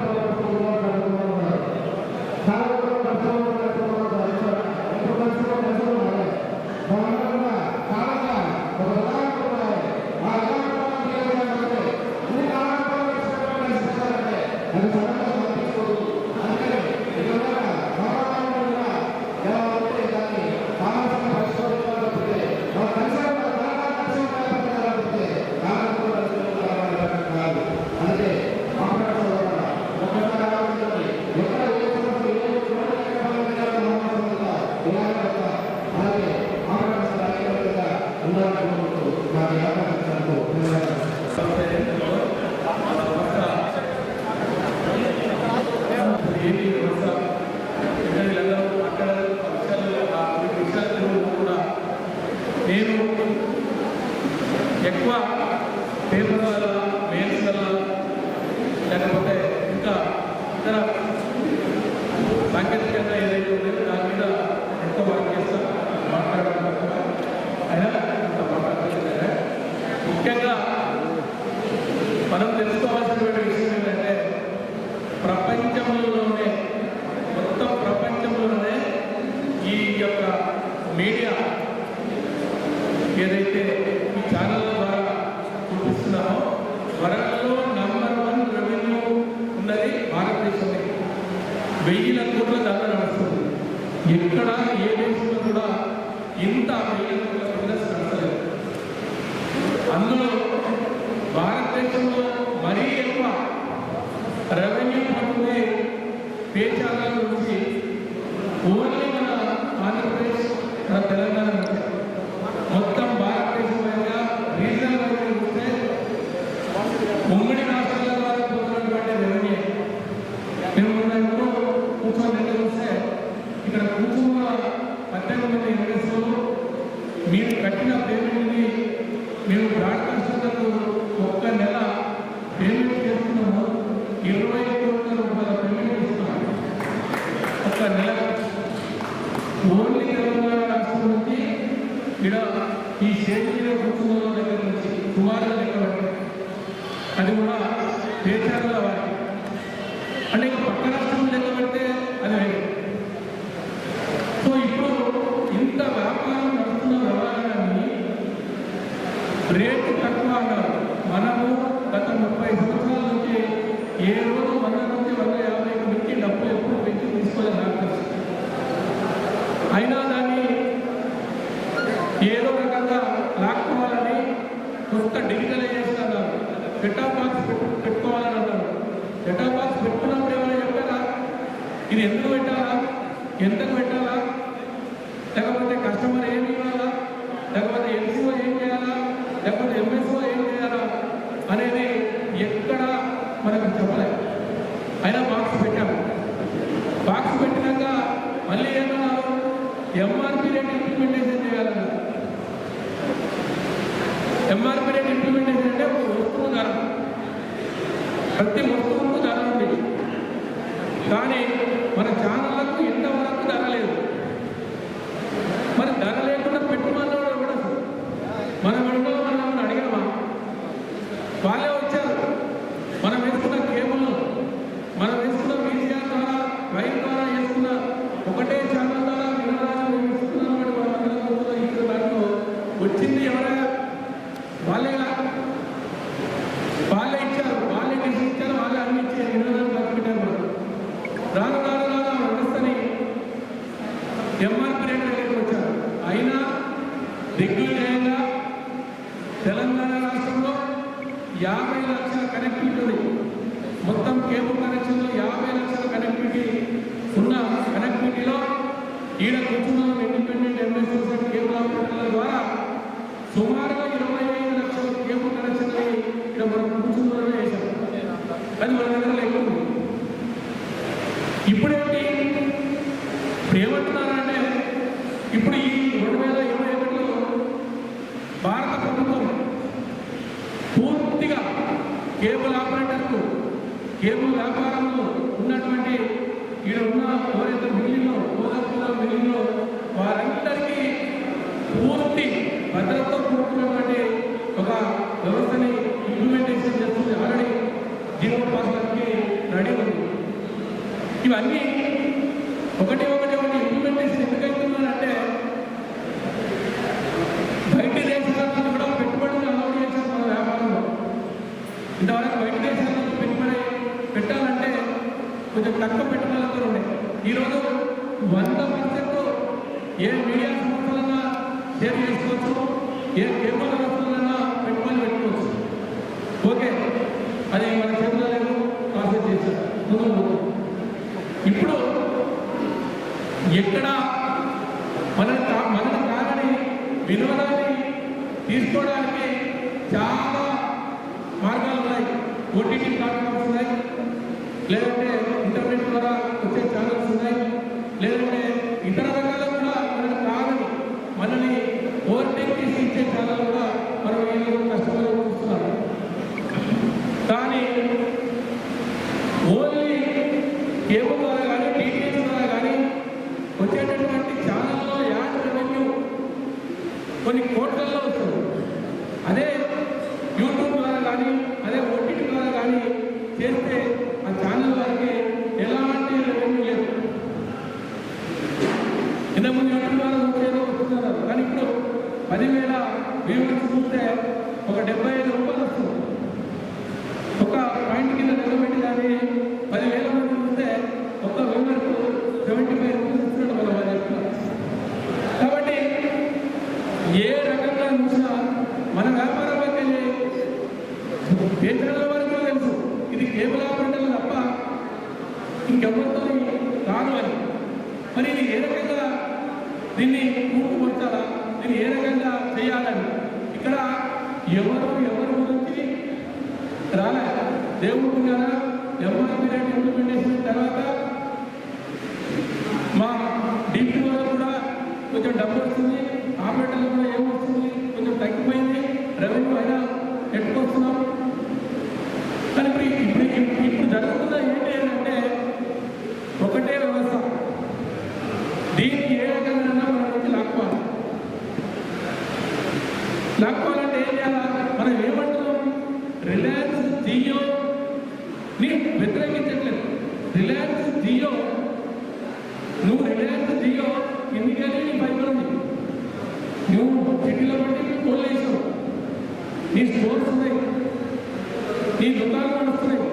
నేను ఎక్కువ పేపర్ వల్ల మెయిల్స్ వల్ల లేకపోతే ఇంకా ఇతర సాంకేతికంగా ఏదైతే ఉందో దాని మీద ఎక్కువ వర్క్ చేస్తాం, మాట్లాడడం అయినా ఇంత మాట్లాడుతుంటే ముఖ్యంగా మనం తెలుసుకోవాల్సినటువంటి విషయం ఏంటంటే ప్రపంచంలోనే మొత్తం ప్రపంచంలోనే ఈ యొక్క మీడియా ఏదైతే ఈ ఛానళ్ళ ద్వారా చూపిస్తున్నామో వరల్డ్లో #1 రెవెన్యూ ఉన్నది భారతదేశంలో. 1000 కోట్ల ధర నడుస్తుంది. ఎక్కడ ఏ దేశంలో కూడా ఇంత 1000 కోట్ల బిజినెస్ నడచలేదు. అందులో భారతదేశంలో మరీ ఎక్కువ రెవెన్యూ పడుతుంది పే ఛానల్ నుంచి ఓన్లీ మన ఆంధ్రప్రదేశ్, మన తెలంగాణ నుంచి. మొత్తం భారతదేశం వైపుగా రీజనల్ వైపు చూస్తే ఉమ్మడి రాష్ట్రాల ద్వారా పోతున్నటువంటి రెవెన్యూ మేము ఇప్పుడు కూర్చొని చూస్తే ఇక్కడ కూర్చున్న 18 మంది ఇన్వెస్టర్లు మీరు కట్టిన పేమెంట్ని మేము బ్రాడ్కాస్టర్లకు ఒక్క నెల పేమెంట్ చేస్తున్నాము. 20 కోట్ల రూపాయల పేమెంట్ ఇస్తున్నాము ఒక్క నెల. ఓన్లీ తెలంగాణ రాష్ట్రం నుంచి ఇక్కడ ఈ స్టేజీలో కూర్చున్న దగ్గర నుంచి సుమారుగా లెక్క పెట్టారు. అది కూడా దేశాల వారికి అంటే ఇక పక్క రాష్ట్రం లెక్క పెడితే అది వేరు. సో ఇప్పుడు ఇంత వ్యాపారం నడుస్తున్న వ్యవహారాన్ని రేటు తక్కువ అన్నారు. మనము గత 30 సంవత్సరాల నుంచి ఏ రోజు 100 నుంచి 150 నుంచి డబ్బులు ఎప్పుడు పెంచి తీసుకోలేదు నాకు తెలుసు. అయినా దాన్ని ఏదో రకంగా లాక్కోవాలని కొత్త డిజిటలైజేషన్ అన్నారు. సెటాప్ బాక్స్ పెట్టుకోవాలని అన్నారు. సెటాప్ బాక్స్ పెట్టుకున్నప్పుడు ఏమైనా చెప్పారా? ఇది ఎందుకు పెట్టాలా, ఎంతకు పెట్టాలా, లేకపోతే కస్టమర్ ఏమి ఇవ్వాలా, లేకపోతే ఎన్సీఓ ఏం చేయాలా, లేకపోతే ఎంఎస్ఓ ఏం చేయాలా అనేది ఎక్కడ మనకు చెప్పలేదు. అయినా బాక్స్ పెట్టాము. బాక్స్ పెట్టినాక మళ్ళీ ఏమన్నారు? ఎంఆర్పీ రేట్ ఇంప్లిమెంటేషన్ చేయాలన్నారు. ఎంఆర్పీ రేట్ ఇంప్లిమెంటేషన్ అంటే ఒక వస్తువు ధర, ప్రతి వస్తువుకు ధర ఉంది. కానీ మన ఛానళ్లకు ఇంతవరకు ధర లేదు. మరి ధర లేకుండా పెట్టుమన్నాడు కూడా మనం అడుగులో మనం అడిగామా? వాళ్ళే వచ్చారు. మనం వేసుకున్న కేబుల్, మనం వేసుకున్న వీసీఆర్ ద్వారా, వైర్ ద్వారా వేసుకున్న ఒకటే ఛానల్ ద్వారా వినోదాన్ని వేసుకున్నాం. మన దాంట్లో వచ్చింది ఎవరైనా వాళ్ళేగా, వాళ్ళే ఇచ్చారు, వాళ్ళే డిసి ఇచ్చారు, వాళ్ళే అన్ని ఇచ్చారు. వినోదాన్ని కట్టుబెట్టారు. రాను రాను రాను వ్యవస్థని ఎంఆర్పీ రేట్ దగ్గరికి వచ్చారు. అయినా దిగ్విజయంగా తెలంగాణ రాష్ట్రంలో 50 లక్షల కనెక్టివిటీ ఉంది. మొత్తం కేబుల్ కనెక్షన్లో 50 లక్షల కనెక్టివిటీ ఉన్న కనెక్టివిటీలో ఈడ కూర్చున్న ఇండిపెండెంట్ ఎంఎస్ఓస్ కేబుల్ ఆపరేటర్ల ద్వారా సుమారుగా 25 లక్షల కేబుల్ కనెక్షన్లు ఇక్కడ మనం కూర్చున్నదే వేశాం. అది మన దగ్గర లేకుండా ఇప్పుడేంటి ఏమంటున్నారంటే ఇప్పుడు ఈ 2021లో భారత ప్రభుత్వం పూర్తిగా కేబుల్ ఆపరేటర్కు, కేబుల్ వ్యాపారంలో ఉన్న ఉన్నటువంటి ఇక్కడ ఉన్న ఎవరైతే మిగిలినో మిగిలినో వారందరికీ పూర్తి భద్రతతో కూడుకున్నటువంటి ఒక వ్యవస్థని ఇంప్లిమెంటేషన్ చేస్తుంది. ఆల్రెడీ జీవో పాస్కి రెడీ ఉంది. ఇవన్నీ ఒకటి ఇంప్లిమెంటేషన్ ఎందుకైతున్నారంటే బయట దేశాల నుంచి కూడా పెట్టుబడులు అలౌడ్ చేశారు మన వ్యాపారంలో. ఇంతవరకు బయట దేశాల నుంచి పెట్టుబడి పెట్టాలంటే కొంచెం తక్కువ పెట్టుబడులతో ఉండే. ఈరోజు 100% ఏ మీడియా సంస్థలన్నా షేర్ చేసుకోవచ్చు, ఏ కేబుల్ వ్యవస్థలన్నా పెట్టుబడి పెట్టుకోవచ్చు. ఓకే, అది మన చేతుల్లో లేదు, ప్రాసెస్ చేశారు. ఇప్పుడు ఎక్కడ మనకు కాదని వినోదాన్ని తీసుకోవడానికి చాలా మార్గాలు ఉన్నాయి. ఓటీటీ ప్లాట్ఫామ్స్ ఉన్నాయి, లేదంటే ఇంటర్నెట్ ద్వారా వచ్చే ఛానల్స్ ఉన్నాయి, లేదంటే ఇతర రకాలు కూడా మనకు కాదని మనల్ని ఓవర్టేక్ చేసి ఇచ్చే ఛానల్ కూడా మనం ఈరోజు కష్టపడి చూస్తున్నాం. కానీ ఓన్లీ కేబుల్ ద్వారా కానీ డిటిహెచ్ ద్వారా కానీ వచ్చేటటువంటి ఛానల్లో యాడ్ రెవెన్యూ కొన్ని కోట్లలో వస్తుంది. అదే యూట్యూబ్ ద్వారా కానీ అదే ఓటీటీ ద్వారా కానీ చేస్తే ఆ ఛానల్ వారికి ఎలాంటి రెవెన్యూ లేదు. ఇంతకుముందు యూట్యూబ్ ద్వారా వచ్చేదో వస్తున్నారు, కానీ ఇప్పుడు 10,000 వ్యూవర్స్ చూస్తే ఒక 75 రూపాయలు వస్తుంది. ఒక పాయింట్ కింద నిలబెట్టి కానీ 10,000 మంది చూస్తే ఒక వ్యూవర్కు 75 రూపీస్ ఇస్తున్నాడు మన వాళ్ళు చెప్తున్నారు. కాబట్టి ఏ రకంగా చూసినా మన వ్యాపారంలోకి వెళ్ళి కేంద్రాల వరకు తెలుసు ఇది కేబుల్ ఆపరేటర్లు తప్ప ఇంకెవరితో కాదు అని. మరి ఇది ఏ రకంగా దీన్ని కూర్చుపరచాలా, దీన్ని ఏ రకంగా చేయాలని ఇక్కడ ఎవరు గురించి రాలే. దేవుడు పుణ్యాన ఎంఆర్పీ రేట్ ఇంప్లిమెంటేషన్ తర్వాత మా డీపీ వాళ్ళు కూడా కొంచెం డబ్బు వస్తుంది, ఆపరేటర్లు కూడా ఏమొస్తుంది కొంచెం తగ్గిపోయింది, రెవెన్యూ అయినా ఎట్టుకొస్తున్నాం. కానీ ఇప్పుడు జరుగుతున్న ఏంటంటే ఒకటే వ్యవస్థ, దీన్ని ఏ రకంగా మన నుంచి లాక్కోవాలంటే ఏం చేయాలా? మనం ఏమంటున్నాం? రిలయన్స్ జియోని వ్యతిరేకించట్లేదు. రిలయన్స్ జియో, నువ్వు రిలయన్స్ జియో ఎందుకని నీ ఫైబర్ ఉంది, నువ్వు సిటీలో బట్టి పోల్ వేసావు, నీ స్టోర్స్ ఉన్నాయి, నీ దుకాణాలు నడుస్తున్నాయి,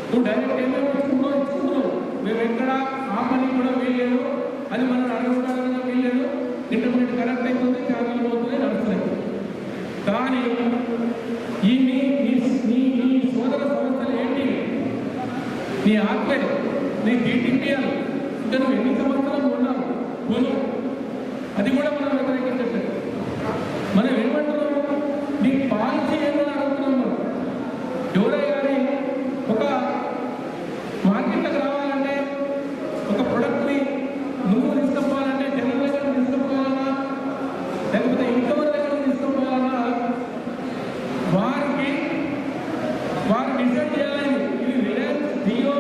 నువ్వు డైరెక్ట్ ఏమేమి ఇచ్చుకుంటున్నావు. మేము ఎక్కడ ఆ పని కూడా వీల్లేదు, అది మనం అడగడానికి వీల్లేదు. ఇంటర్నెట్ కనెక్ట్ అవుతుంది, ఛానల్ పోతుంది, నడుస్తున్నాయి. కానీ ఈ నీ సోదర సంస్థలు ఏంటి? నీ ఆత్మే, నీ డిటిపిఎల్, ఇంకా నువ్వు ఎన్ని సంవత్సరాలు ఉన్నావు అది కూడా మనం వ్యతిరేకించట్లేదు. మనం ఏమంటున్నాం? నీ పాలసీ ఏమని అడుగుతున్నాం. మనం ఎవరై కానీ ఒక మార్కెట్లకు రావాలంటే, ఒక ప్రొడక్ట్ని నువ్వు తీసుకుపోవాలంటే జనం దగ్గర తీసుకుపోవాలన్నా, లేకపోతే ఇంకెవరి దగ్గర తీసుకుపోవాలన్నా వారు డిసైడ్ చేయాలని. ఇది రిలయన్స్ జియో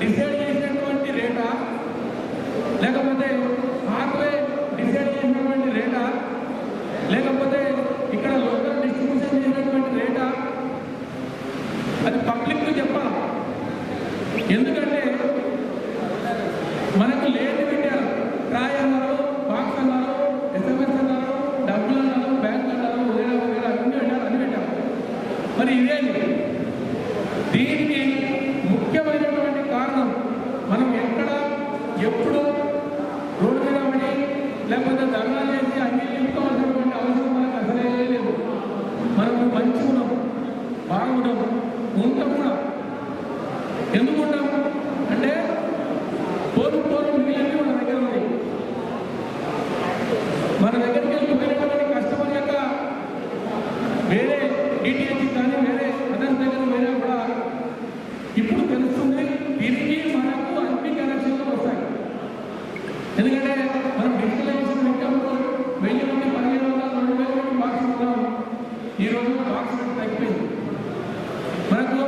డిసైడ్ చేసినటువంటి రేటా, లేకపోతే హార్డ్వే డిసైడ్ చేసినటువంటి రేటా, లేకపోతే ఇక్కడ లోకల్ డిస్ట్రిబ్యూషన్ చేసినటువంటి రేటా, అది పబ్లిక్కు చెప్పాలి. ఎందుకంటే మనకు లేదు పెట్టారు, ట్రాయ్ అన్నారు, బాక్స్ అన్నారు, ఎస్ఎంఎస్ అన్నారు, డబ్బులు అన్నారు, బ్యాంక్ అన్నారు, వగేరా అన్ని పెట్టారు. మరి ఇదేంటి? దీనికి ముఖ్యమైనటువంటి కారణం మనం ఎక్కడ ఎప్పుడు రోడ్డు మీద పడి లేకపోతే ధర్నాలు చేసి అన్ని నిలుపుకోవాల్సినటువంటి అవసరం మనకు అసలే లేదు. మనం మంచిగా ఉన్నాం, బాగుంటాం, ఉంటాం కూడా. ఎందుకు ఉంటాం అంటే పోరు మిగిలినవి మన దగ్గర ఉంది. మన దగ్గరికి వెళ్ళిపోయినటువంటి కస్టమర్ యొక్క వేరే డిటిహెచ్ కానీ వేరే అదర్స్ దగ్గర వేరే కూడా ఇప్పుడు తెలుస్తుంది. తిరిగి మనకు అన్ని కనెక్షన్లు వస్తాయి. ఎందుకంటే మనం డిజిటలైజేషన్ ఎక్కడో 1000 నుండి 1500 2000 నుండి బాక్స్ ఉన్నాం. ఈరోజు బాక్స్ తగ్గిపోయింది. మనకు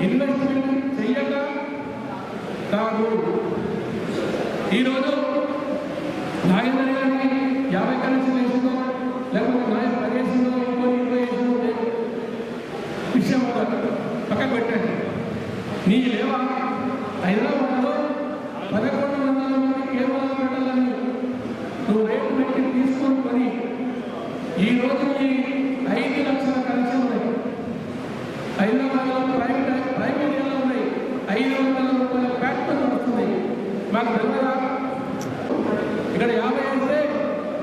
ఇన్వెస్ట్మెంట్ చెయ్యక కాదు. ఈరోజు నాగేంద్ర గారికి 50 కనెక్షన్ వేసిందో లేకపోతే నాయకు 10 వేసిందో ఇంకో 20 వేసిందో విషయం పక్కకు పెట్టండి. నీ లేవా హైదరాబాద్లో 1100 మంది కేవలం పెట్టాలని నువ్వు రేటు పెట్టి తీసుకొని కొని ఈరోజు ఈ 5 లక్షల కనెక్షన్ ఉన్నాయి. హైదరాబాద్లో ప్రైవేట్ ఏరియాలో ఉన్నాయి. 500 రూపాయల ఫ్యాక్టరీ వస్తుంది. మాకు తెలియదా? ఇక్కడ 50 వేస్తే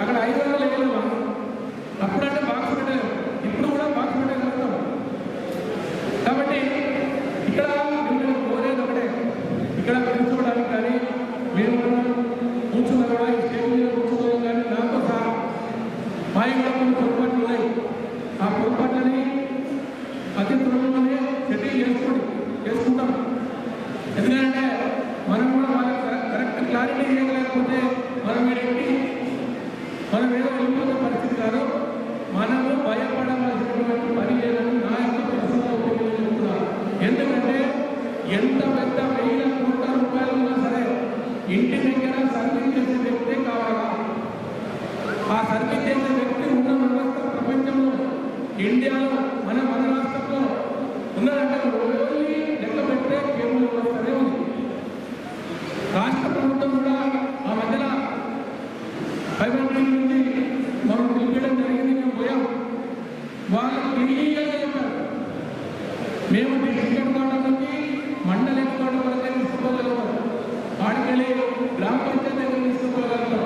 అక్కడ 500 వేయలేమా? అప్పుడంటే బాక్స్ పెట్టలేము, ఇప్పుడు కూడా బాక్స్ పెట్టగలుగుతాం. కాబట్టి ఇక్కడ మిమ్మల్ని కోరేది ఒకటే, ఇక్కడ కూర్చోవడానికి కానీ మీరు కూర్చున్న కూడా ఈ స్టేజ్ మీద కూర్చోవడం కానీ నాతో సహా మావి కూడా కొన్ని పొరపాట్లు ఉన్నాయి. ఆ పొరపాట్లని అతి త్వరలోనే సెటిల్ చేసుకుంటాం. ఎందుకంటే మనం కూడా వాళ్ళకి కరెక్ట్ క్లారిటీ చేయలేకపోతే మనం ఏంటి మనం ఏదో వెళ్ళిపోతే పరిస్థితి కాదు. మనము భయపడవలసినటువంటి పని లేదని నా యొక్క పర్సనల్ ఒపీనియన్ చెప్తున్నా. ఎందుకంటే ఎంత పెద్ద 1000 కోట్ల రూపాయలు ఉన్నా సరే ఇంటి దగ్గర సర్వీస్ చేసే వ్యక్తే కావాలా? ఆ సర్వీస్ చేసే వ్యక్తి ఉన్న వ్యవస్థ ప్రపంచంలో ఇండియాలో మన రాష్ట్రంలో ఉన్నదంటే ఓన్లీ లెక్క పెట్టే కేబుల్ వ్యవస్థనే ఉంది. రాష్ట్ర ప్రభుత్వం కూడా ఆ మధ్యలో 500 నుంచి మనం పిలిపించడం జరిగింది. మేము పోయాం. వాళ్ళు క్లియర్గా చెప్పారు, మేము డిస్ట్రిక్ట్ హెడ్ క్వార్టర్ నుంచి మండల హెడ్ క్వార్టర్ వరకే తీసుకోగలుగుతాం, ఆడికెళ్ళి గ్రామ పంచాయతీ దగ్గర తీసుకోగలుగుతాం.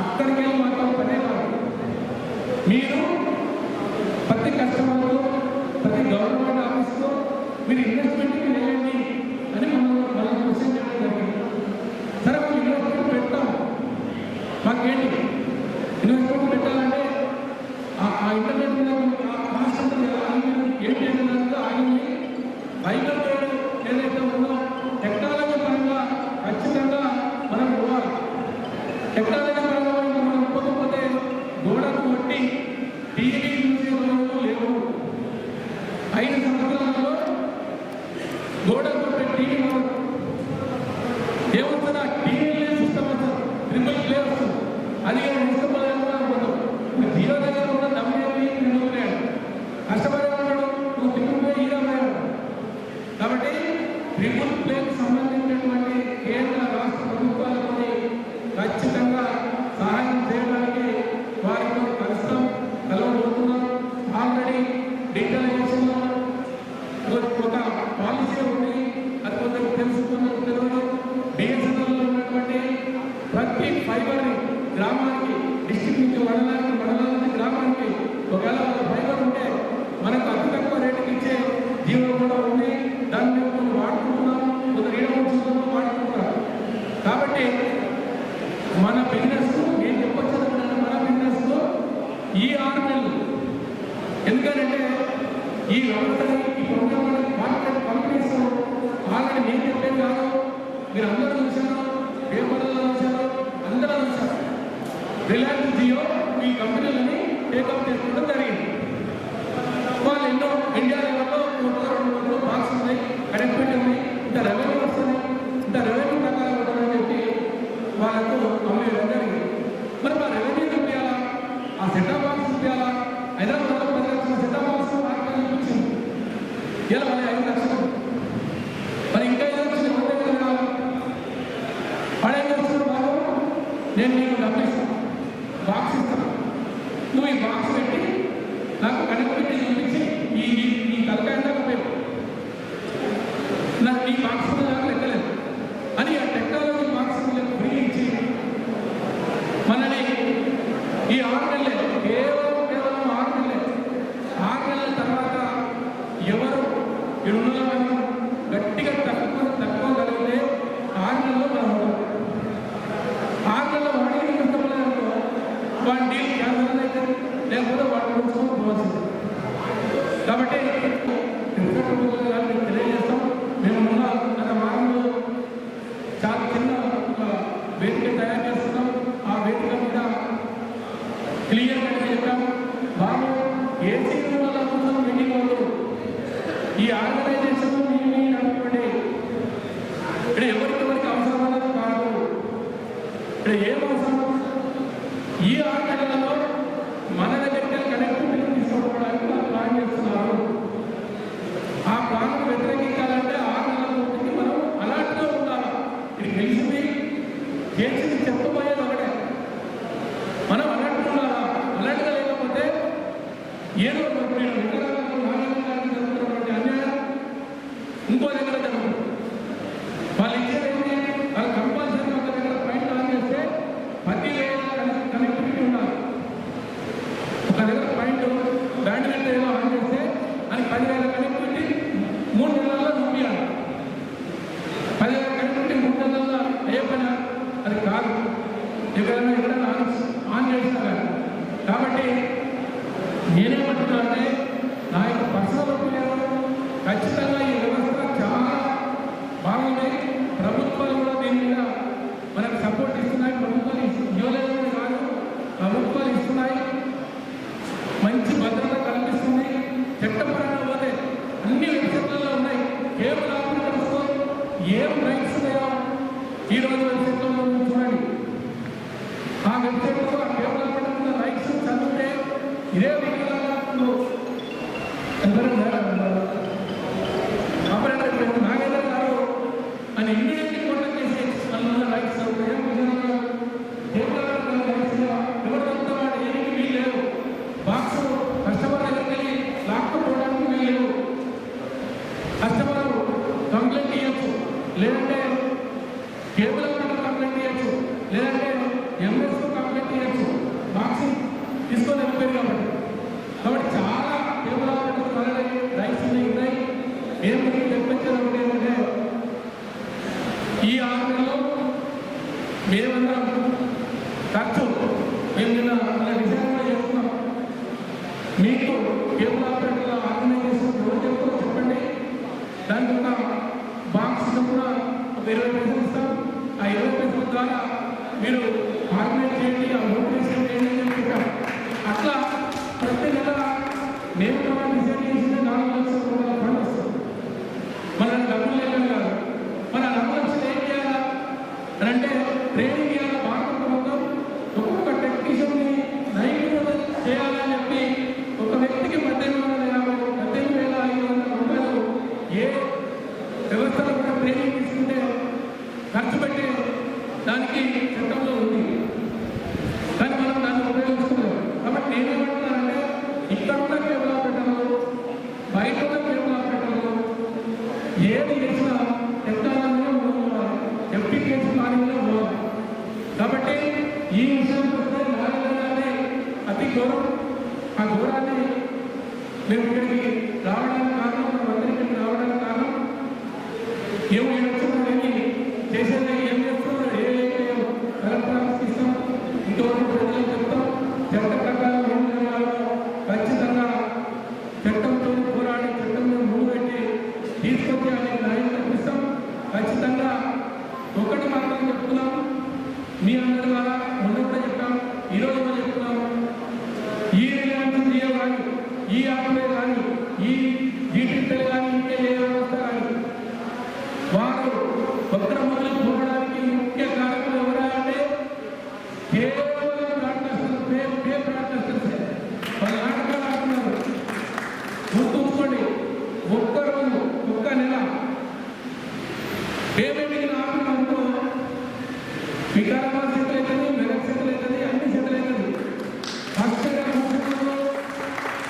అక్కడికి వెళ్ళి మాత్రం పనే కాదు. మీరు ప్రతి కస్టమర్లో ప్రతి గవర్నమెంట్ ఆఫీస్లో మీరు ఇన్వెస్ట్మెంట్కి వెళ్ళండి అని మనం క్వశ్చన్ చేయడం జరిగింది. సరే మేము ఇన్వెస్ట్మెంట్ పెడతాం, మాకేంటి ఇన్వెస్ట్మెంట్ పెట్టాలంటే ఆ ఇంటర్నెట్ మీద కాస్ట్ ఉంటుంది కదా, ఏంటి అంటే ఆగింది. ఫైబర్ రోడ్ ఏదైతే ఉందో టెక్నాలజీ పరంగా ఖచ్చితంగా మనం పోవాలి. టెక్నాలజీ పరంగా మనం పోకపోతే గోడకు కొట్టి టీవీ చూసే రోజులు లేవు. 5 సంవత్సరాలలో గోడకు కొట్టే టీవీ ఏమవుతుందా? టీవీ సిస్టమ్ వస్తుంది, ట్రిపుల్ ప్లే వస్తుంది. అది జీరో దగ్గర ఉన్న దమ్మి ట్రిపుల్ కష్టపడే ఉన్నాడు, నువ్వు ట్రిపుల్ ప్లే హీరో అయ్యాడు. కాబట్టి ట్రిపుల్ ప్లేకి సంబంధించినటువంటి కేంద్ర రాష్ట్ర ప్రభుత్వాలకు ఖచ్చితంగా సహాయం చేయడానికి వారితో కలవబోతున్నాం. ఆల్రెడీ డిజిటలైజేషన్లో ఒక పాలసీ ఉంది, అది కొందరు తెలుసుకున్నది తెలియదు. బిఎస్ఎన్ఎల్లో ఉన్నటువంటి ప్రతి ఫైబర్ని గ్రామానికి, డిస్ట్రిక్ట్ నుంచి మండలానికి, మండలం నుంచి గ్రామానికి ఒకవేళ ఫైబర్ ఉంటే మనకు అతి తక్కువ రేటుకి ఇచ్చే జీవో కూడా ఉంది. దాన్ని మేము కొన్ని వాడుకుంటున్నాం, కొందరు ఏడవచ్చుకుంటున్నాం, వాడుకుంటున్నాం. కాబట్టి మన బిజినెస్ ఏం చెప్పొచ్చు, మన బిజినెస్ ఈ 6 నెలలు ఎందుకంటే ఈ వ్యవస్థని ఈ ప్రోగ్రామ్ మార్కెట్ కంపెనీస్ ఆల్రెడీ నేను చెప్పేది కాదు, మీరు అందరూ చూశారు, పేపర్లలో చూశారు, అందరూ చూశారు. రిలయన్స్ జియో ఈ కంపెనీలని టేకప్ చేసుకోవడం జరిగింది. వాళ్ళు ఎన్నో ఇండియా లెవెల్లో 100 బాక్స్ ఉన్నాయి, కనెక్టివిటీ ఉంది, ఇంత రెవెన్యూ వస్తుంది, ఇంత రెవెన్యూ ప్రకారం ఉంటుందని చెప్పి వాళ్ళకు అమ్మేయడం జరిగింది. మరి మా రెవెన్యూ చూపించాలా, ఆ సెటప్ బాక్స్ చూపించాలా? హైదరాబాద్లో 10 లక్షల సెటప్ బాక్స్ మార్కెట్ చూపించింది. ఇలా మరి 5 లక్షలు, మరి ఇంకా 5 లక్షలు ఎవరి దగ్గర కావాలి? వాడు ఏం చేస్తున్నాడు? బాబు నేను నీకు డబ్బు ఇస్తాను, బాక్స్ ఇస్తాను, నువ్వు ఈ బాక్స్ పెట్టి నాకు కనెక్టివిటీ చూపించి ఈ తలకాయ దాకా పోయి నాకు ఈ బాక్స్ నాకు లెక్కలేదు అని ఆ టెక్నాలజీ బాక్స్ ఫ్రీ ఇచ్చి మనని ఈ 6 నెలలే, కేవలం 6 నెలలే. 6 నెలల తర్వాత ఎవరు ఇరున్నల మనం గట్టిగా తక్కువ కలిగితే 6 నెలల్లో మనం 6 నెలలు వాడి ఏం రైట్స్ ఉన్నాయో ఈరోజు వెబ్సైట్లో మనం చూడండి. ఆ వెబ్సైట్లో ఆ కేబుల్ పడుతున్న రైట్స్ చదివితే ఇదే విధంగా ఆపరేటర్ నాగేంద్ర గారు అని ఇమీడియట్లీ కాంటాక్ట్ చేసి అందులో రైట్స్ ఏం విధంగా ఎవరితో వాడు ఏమి వీల్లేదు, బాక్స్ కస్టమర్ దగ్గరికి వెళ్ళి లాక్కపోవడానికి వీల్లేదు. కస్టమర్ కంప్లైంట్ ఇవ్వచ్చు, లేదంటే కేబుల్ కంప్లైంట్ ఇవ్వచ్చు, లేదంటే ఎంఎస్ కంప్లైంట్ ఇవ్వచ్చు. బాక్స్ తీసుకొని వెళ్ళిపోయారు కాబట్టి చాలా కేబుల్ రైట్స్ ఉన్నాయి. మేము తెప్పించేది ఒకటి ఏంటంటే ఈ 6 నెలల్లో మేమందరం ఖర్చు మేము నిన్న డిసైడ్ కూడా చేస్తున్నాం. మీకు కేబుల్ ఆపరేటర్ల ఆర్గనైజేషన్ ఎవరు చెప్తారో చెప్పండి. దానికి ఒక బాక్స్ కూడా ఒక 20 పైసలు ఇస్తాం. ఆ 20 పైసల ద్వారా మీరు ఆర్గనైజ్ చేయండి, ఆ మోటివేషన్ చేయండి అని చెప్పాం. అట్లా ప్రతి నెల మేము డిసైడ్ చేసిన 4 లక్షల రూపాయల ఫండ్ వస్తుంది. మన డబ్బులు లేక కాదు, మన 4 లక్షలు ఏం చేయాలా అని అంటే ట్రైనింగ్ చేయాలా. భారత ప్రభుత్వం ఒక్కొక్క టెక్నీషియన్ని నైపుణ్యత చేయాలని చెప్పి ఒక వ్యక్తికి 18,500 రూపాయలు ఏ వ్యవస్థలో కూడా ట్రైనింగ్ తీసుకుంటే ఖర్చు పెట్టే దానికి చట్టంలో ఉంది. కానీ మనం దాన్ని ఉపయోగించుకున్నాం. కాబట్టి నేనేమంటున్నానంటే ఇక్కడ ఉన్న కేబుల్ ఆపరేటర్లు, బయట ఉన్న కేబుల్ ఆపరేటర్లు ఏది చేసినా టెక్నాలజీలో పోవాలి, ఎఫ్టీకేసీ ప్లానింగ్లో పోవాలి. కాబట్టి ఈ విషయం వస్తే నాగరికతనే అతి ఘోరం. ఆ ఘోరాన్ని మేము ఇక్కడికి రావడానికి కారణం, మన అందరికీ రావడానికి కారణం ఏమో ఏమొచ్చిందని చేసేది ఏం చేస్తున్నాం, ఏ కలెక్టర్ ఇస్తాం, ఇంతవరకు ప్రజలకు చెప్తాం. చట్ట ప్రకారం ఏం చేయాలో ఖచ్చితంగా చట్టంతో పోరాడి చట్టంలో ముందు పెట్టి తీసుకొచ్చి ఆయన న్యాయం కల్పిస్తాం. ఖచ్చితంగా ఒకటి మాత్రం చెప్తున్నాం, మీ అందరి ద్వారా మొన్న కూడా చెప్పాం, ఈరోజు కూడా చెప్తున్నాం. ఈ రిలయన్స్ జియో కానీ, ఈ ఆటోవే కానీ, ఈ జీటీపీలు కానీ, ఇంకా ఏ వ్యవస్థ కానీ వారు వక్రములు పోవడానికి ముఖ్య కారణం ఎవరంటే కేవలం బ్రాడ్కాస్టర్స్, పే బ్రాడ్కాస్టర్స్. వాళ్ళు నాటకాలు ఆడుతున్నారు. గుర్తుంచుకోండి, ఒక్కరోజు ఒక్క నెల పేమెంట్ ఆపినందుకు వికారాబాద్ సెటిల్ అవుతుంది, మెదక్ సెటిల్ అవుతుంది, అన్ని సెటిల్ అవుతుంది. ఫస్ట్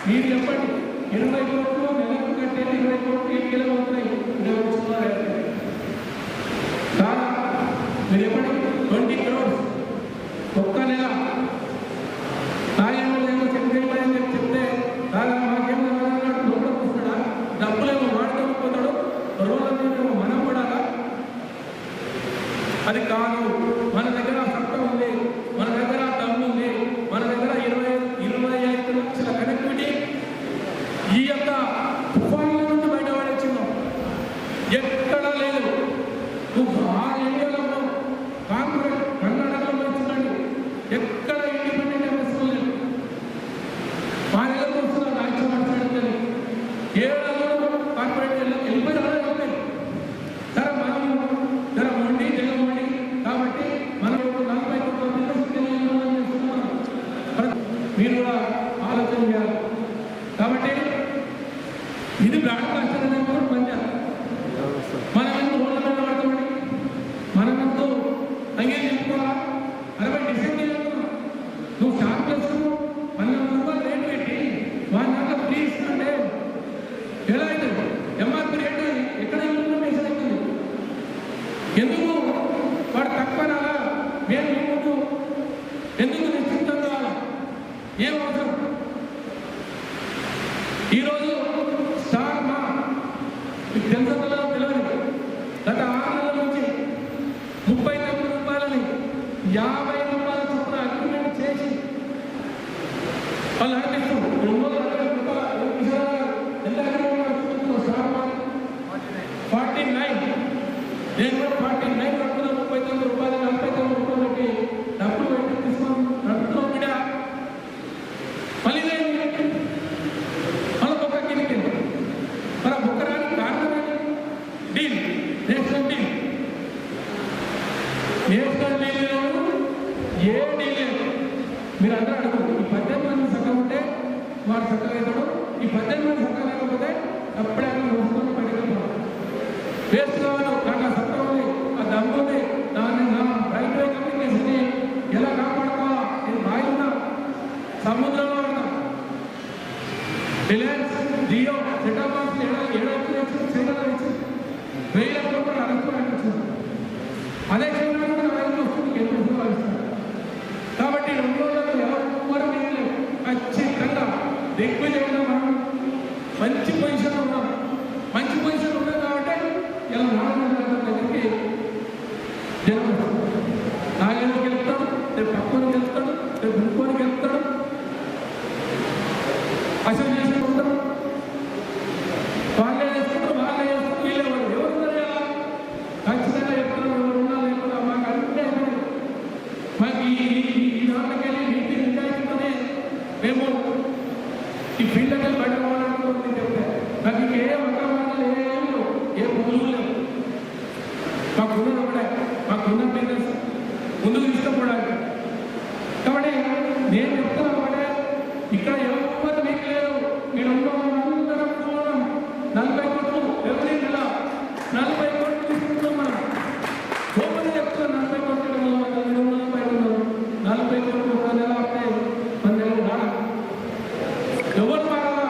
మీరు చెప్పండి, 20 కోట్లు నెలకు కట్టేది 20 కోట్లు ఈ కిలో అవుతున్నాయి. మీరు చెప్పండి, 20 crores ఒక్క నెల. నాగేంద్ర చెక్ చేయమని చెప్పి చెప్తే మాకేమో లోపల కూర్చున్నాడా, డబ్బులేమో వాడుకోకపోతాడు, రోజులేమో మనం కూడా అది కాదు. మన దగ్గర చట్టం ఉంది, మన దగ్గర దమ్ము ఉంది, మన దగ్గర 25 లక్షల కనెక్టివిటీ ఈ యొక్క తుఫాన్ల నుండి బయటపడొచ్చినాం. ఎక్కడా లేదు. నువ్వు 6 ఏరియాలో కాంగ్రెస్ కర్ణాటకలో వచ్చిందండి, ఎక్కడ ఇండిపెండెంట్ ఎంఎస్ఎల్ లేదు. మా దగ్గర వస్తున్నారు రాజ్యం మాట్లాడుతుంది, 7 కార్పొరేట్ వెళ్ళిపోయి ఉన్నాయి. సరే మనం జర మొండి జగమండి కాబట్టి మనం 40 కోట్ల చేస్తున్నాం. మీరు కూడా ఆలోచన చేయాలి. కాబట్టి ఇది బ్రాడ్కాస్టర్ అనేది కూడా పనిచేయాలి. మనం ఎందుకు రోడ్ల మీద పడతామండి, మనం ఎంతో అంగేం చెప్పుకోవాలా. 60 డిసైడ్ చేయాలన్నా నువ్వు షార్ట్ చేసుకున్నావు, 12 రూపాయలు రేటు పెట్టి వాడి దాంట్లో ఫ్రీ ఇస్తుంటే ఎలా అవుతుంది? ఎంఆర్పీ రేటు ఎక్కడ ఇంప్లిమెంటేషన్ అవుతుంది? ఎందుకు వాడు తక్కువ రాలా, మేము ముందు ఎందుకు నిశ్చితం కావాలా? ఏం అవసరం? ఈరోజు స్టార్ మా తెలుసలో తెలియదు, గత 6 నెలల నుంచి 39 రూపాయలని 50 రూపాయల చొప్పున అగ్రిమెంట్ చేసి వాళ్ళు అనిపిస్తారు. 260 రూపాయలు ఎంత అగ్రిమెంట్ స్టార్ మా 49, నేను కూడా 49 కట్టుకున్న 39 రూపాయలు 49 రూపాయలు పెట్టి డబ్బులు పెట్టి తీసుకొని నడుపుతున్నాం. బిడ్డ మళ్ళీ మన బొక్క కింద మన బొక్కరానికి కారణం deal national deal national deal లేదు, ఏ డీల్ లేదు. మీరు అందరూ అడగదు. ఈ 18 మంది చక్కగా ఉంటే వాడు చక్కగా అవుతాడు. ఈ 18 మంది చక్కగా లేకపోతే అప్పుడే వస్తువులు పెట్టుకుంటాం. వేస్ట్ కావాలి. నాకు ఆ చట్టం ఉంది, ఆ దమ్ము ఉంది. దాన్ని నా రైల్వే కమ్యూనికేషన్ని ఎలా కాపాడుకోవాలా? నేను బాగున్నా సముద్రంలో ఉన్నా. రిలయన్స్ జియో సెటప్ బాక్స్ ఏడాది చేయడం ఇచ్చి 1000 కోట్లు అరెస్ట్ వచ్చింది. అదే చేయడం కూడా రైలు వస్తుంది, ఎందుకు భావిస్తారు. కాబట్టి 2 రోజులు ఎవరు లేదు. ఖచ్చితంగా దిగ్విజయంగా మనం మంచి పొజిషన్లో ఉన్నాం. మంచి పొజిషన్ ఉన్నాం కాబట్టి ఇలా నాగేంద్ర దగ్గరికి జనం నాగేంద్రకి వెళ్తాడు, రేపు పక్కనకి వెళ్తాడు, రేపు ఇంకోనికి వెళ్తాడు. అసలు చేసుకుంటారు, వాళ్ళే చేసుకుంటారు, వాళ్ళే చేసుకుంటారు. వీళ్ళే ఎవరున్నారు కదా ఖచ్చితంగా చెప్తారు. ఎవరు ఉన్నా లేకుండా మాకు అంటే మాకు ఈ దాంట్లోకెళ్ళి నీటి నిజాయితీతోనే మేము ఈ ఫీల్డ్కి వెళ్ళి బయట పోవాలనుకుంటుంది. చెప్తే నాకు ఇంకే అక్రమాలు లేవు, ఏ పొదులు లేవు. మాకున్నది ఒకటే, మాకున్న బిజినెస్ ముందుకు తీసుకుపోవడానికి. కాబట్టి నేను చెప్తున్నా ఒకటే, ఇక్కడ ఎవరు మీకు లేదు. మీరు అందరం 40 కోట్లు ఎవరి నెల 40 కోట్లు తీసుకుంటాం. మనం గోపని చెప్తున్నాం 40 కోట్లు 40 కోట్లు ఒక నెల అంటే 10 నెలలు రాడా? ఎవరు మారాలా?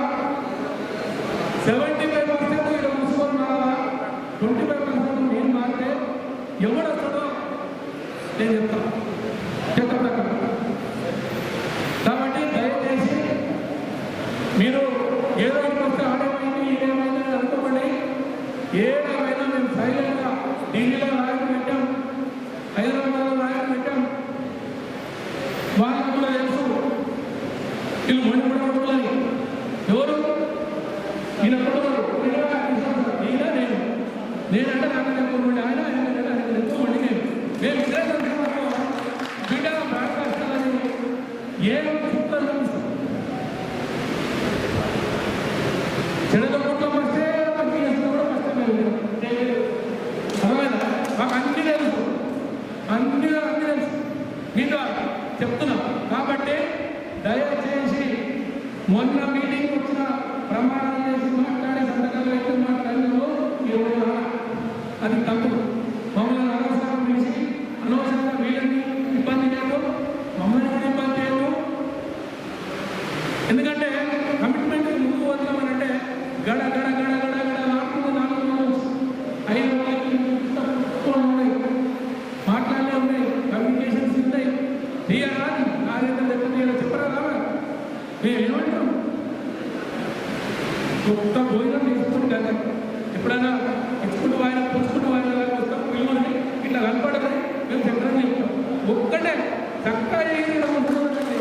75% ఇక్కడ మున్సిపల్ మారాలా? 25% నేను మారితే ఎవడు వస్తాడో నేను చెప్తాను. కాబట్టి దయచేసి మీరు ఏదో వస్తే ఆడేమైంది ఇదేమైంది అనుకోండి. ఏడమైనా మేము సైలెంట్గా ఢిల్లీలో నాయకులు పెట్టాం, హైదరాబాద్లో నాయకులు పెట్టాం. వాళ్ళకు కూడా తెలుసు వీళ్ళు మొండిపడకూడదని. ఎవరు ఈయన కొడుకులు ఈయన నేనంటే నాకు ఎక్కువ ఆయన ఎక్కువ మండి మేము బిడ్డ బ్రాడ్కాస్టర్లని ఏం చూస్తారు. చెడుతో కొట్లో వస్తే కూడా కష్టమే. అర్థమైనా? మాకు అన్ని తెలుసు, అన్ని తెలుసు. మీతో చెప్తున్నా. కాబట్టి దయచేసి మొన్న మీటింగ్ వచ్చిన ప్రమాణాలు చేసి మాట్లాడే సందర్భంలో అయితే మాట్లాడినో అది తప్పు. మమ్మల్ని అనవసరంగా పిలిచి అనవసరంగా వీళ్ళని ఇబ్బంది చేయదు, మమ్మల్ని కూడా ఇబ్బంది చేయదు. ఎందుకంటే కమిట్మెంట్ ముందు వదిలామనంటే గడ గడ గడ గడ గడ 4 ఉన్నాయి, మాట్లాడలే ఉన్నాయి, కమ్యూనికేషన్స్ ఉన్నాయి. తీయరా నాగేంద్ర దగ్గర చెప్పరా రావా? మేము ఏమంటాం? కొత్త భోజనం తీసుకుంటాం కదా. ఎప్పుడైనా ఇచ్చుకుంటూ ఆయన పుచ్చుకుంటూ ఆయన వస్తాం, పిల్లల్ని ఇట్లా కనపడదు. మేము చెప్పడం చెప్తాం. ఒక్కటే చక్కగా ఉంటుందండి.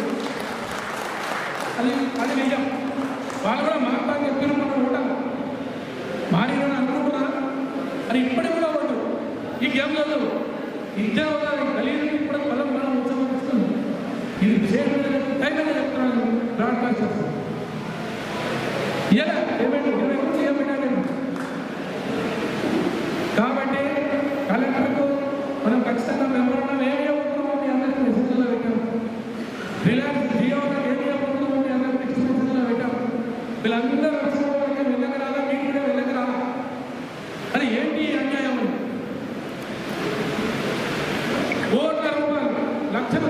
అది నిజం. వాళ్ళు కూడా మాట్లాడి చెప్పిన మనం ఉంటాం. మారిన అనుకుంటున్నా అది ఇప్పటికి కూడా ఉండదు. ఈ గేమ్లలో ఇద్దరు కలిగి కూడా బలం బలం ఉత్సవం ఇస్తుంది. ఇది విశేషమైన టైంలో చెప్తున్నాను. బ్రాడ్కాస్ట్ చేస్తాను. ఇలా కాబట్టి కలెక్టర్కు మనం ఖచ్చితంగా మెమోరాండం ఏమి ఇవ్వబోతున్నామో మీ అందరికీ మెసేజ్లో పెట్టాం. రిలయన్స్ జియో ఏమి ఇవ్వబోతున్నామో మీ అందరికీ నెక్స్ట్ మెసేజ్లో పెట్టాం. వీళ్ళందరూ వచ్చిన వెళ్ళక రాదా? మీకు కూడా వెళ్ళక రాదా? అది ఏంటి అన్యాయం? కోట్ల రూపాయలు, లక్షలు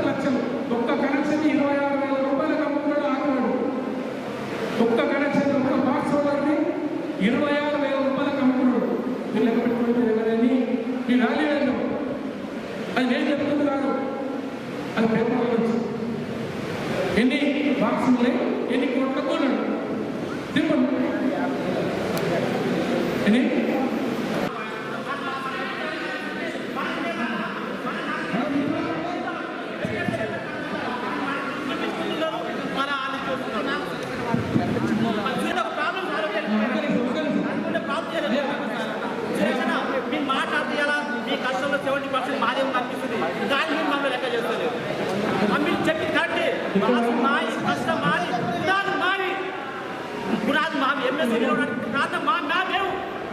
ఒక్క కనెక్షన్ 26,000 రూపాయలకు అమ్ముతున్నాడు ఆకున్నాడు. ఒక్క కనెక్షన్ ఒక్క బాక్స్ హోల్డర్ని 26,000 రూపాయలకు అమ్ముతున్నాడు. వీళ్ళు ఎక్కడ పెట్టుకుంటే కదండి మీ వాల్యూ ఏంటో అది నేను చెప్తుంది కాదు, అది పేపర్లో వచ్చి ఎన్ని బాక్స్ ఉన్నాయి, ఎన్ని కోట్ల కొన్నాడు సింపుల్. ఎన్ని మీ మాట్లాడితే మీ కష్టంలో 70% మాదే అనిపిస్తుంది. దాన్ని మీరు మమ్మల్ని లెక్క చేస్తలేదు. మీరు చెప్పి కరెక్టే, మాది కష్టం మాది, పునాది మాది, పునాది మా ఎంఎస్సీ ప్రాంతం మా మేము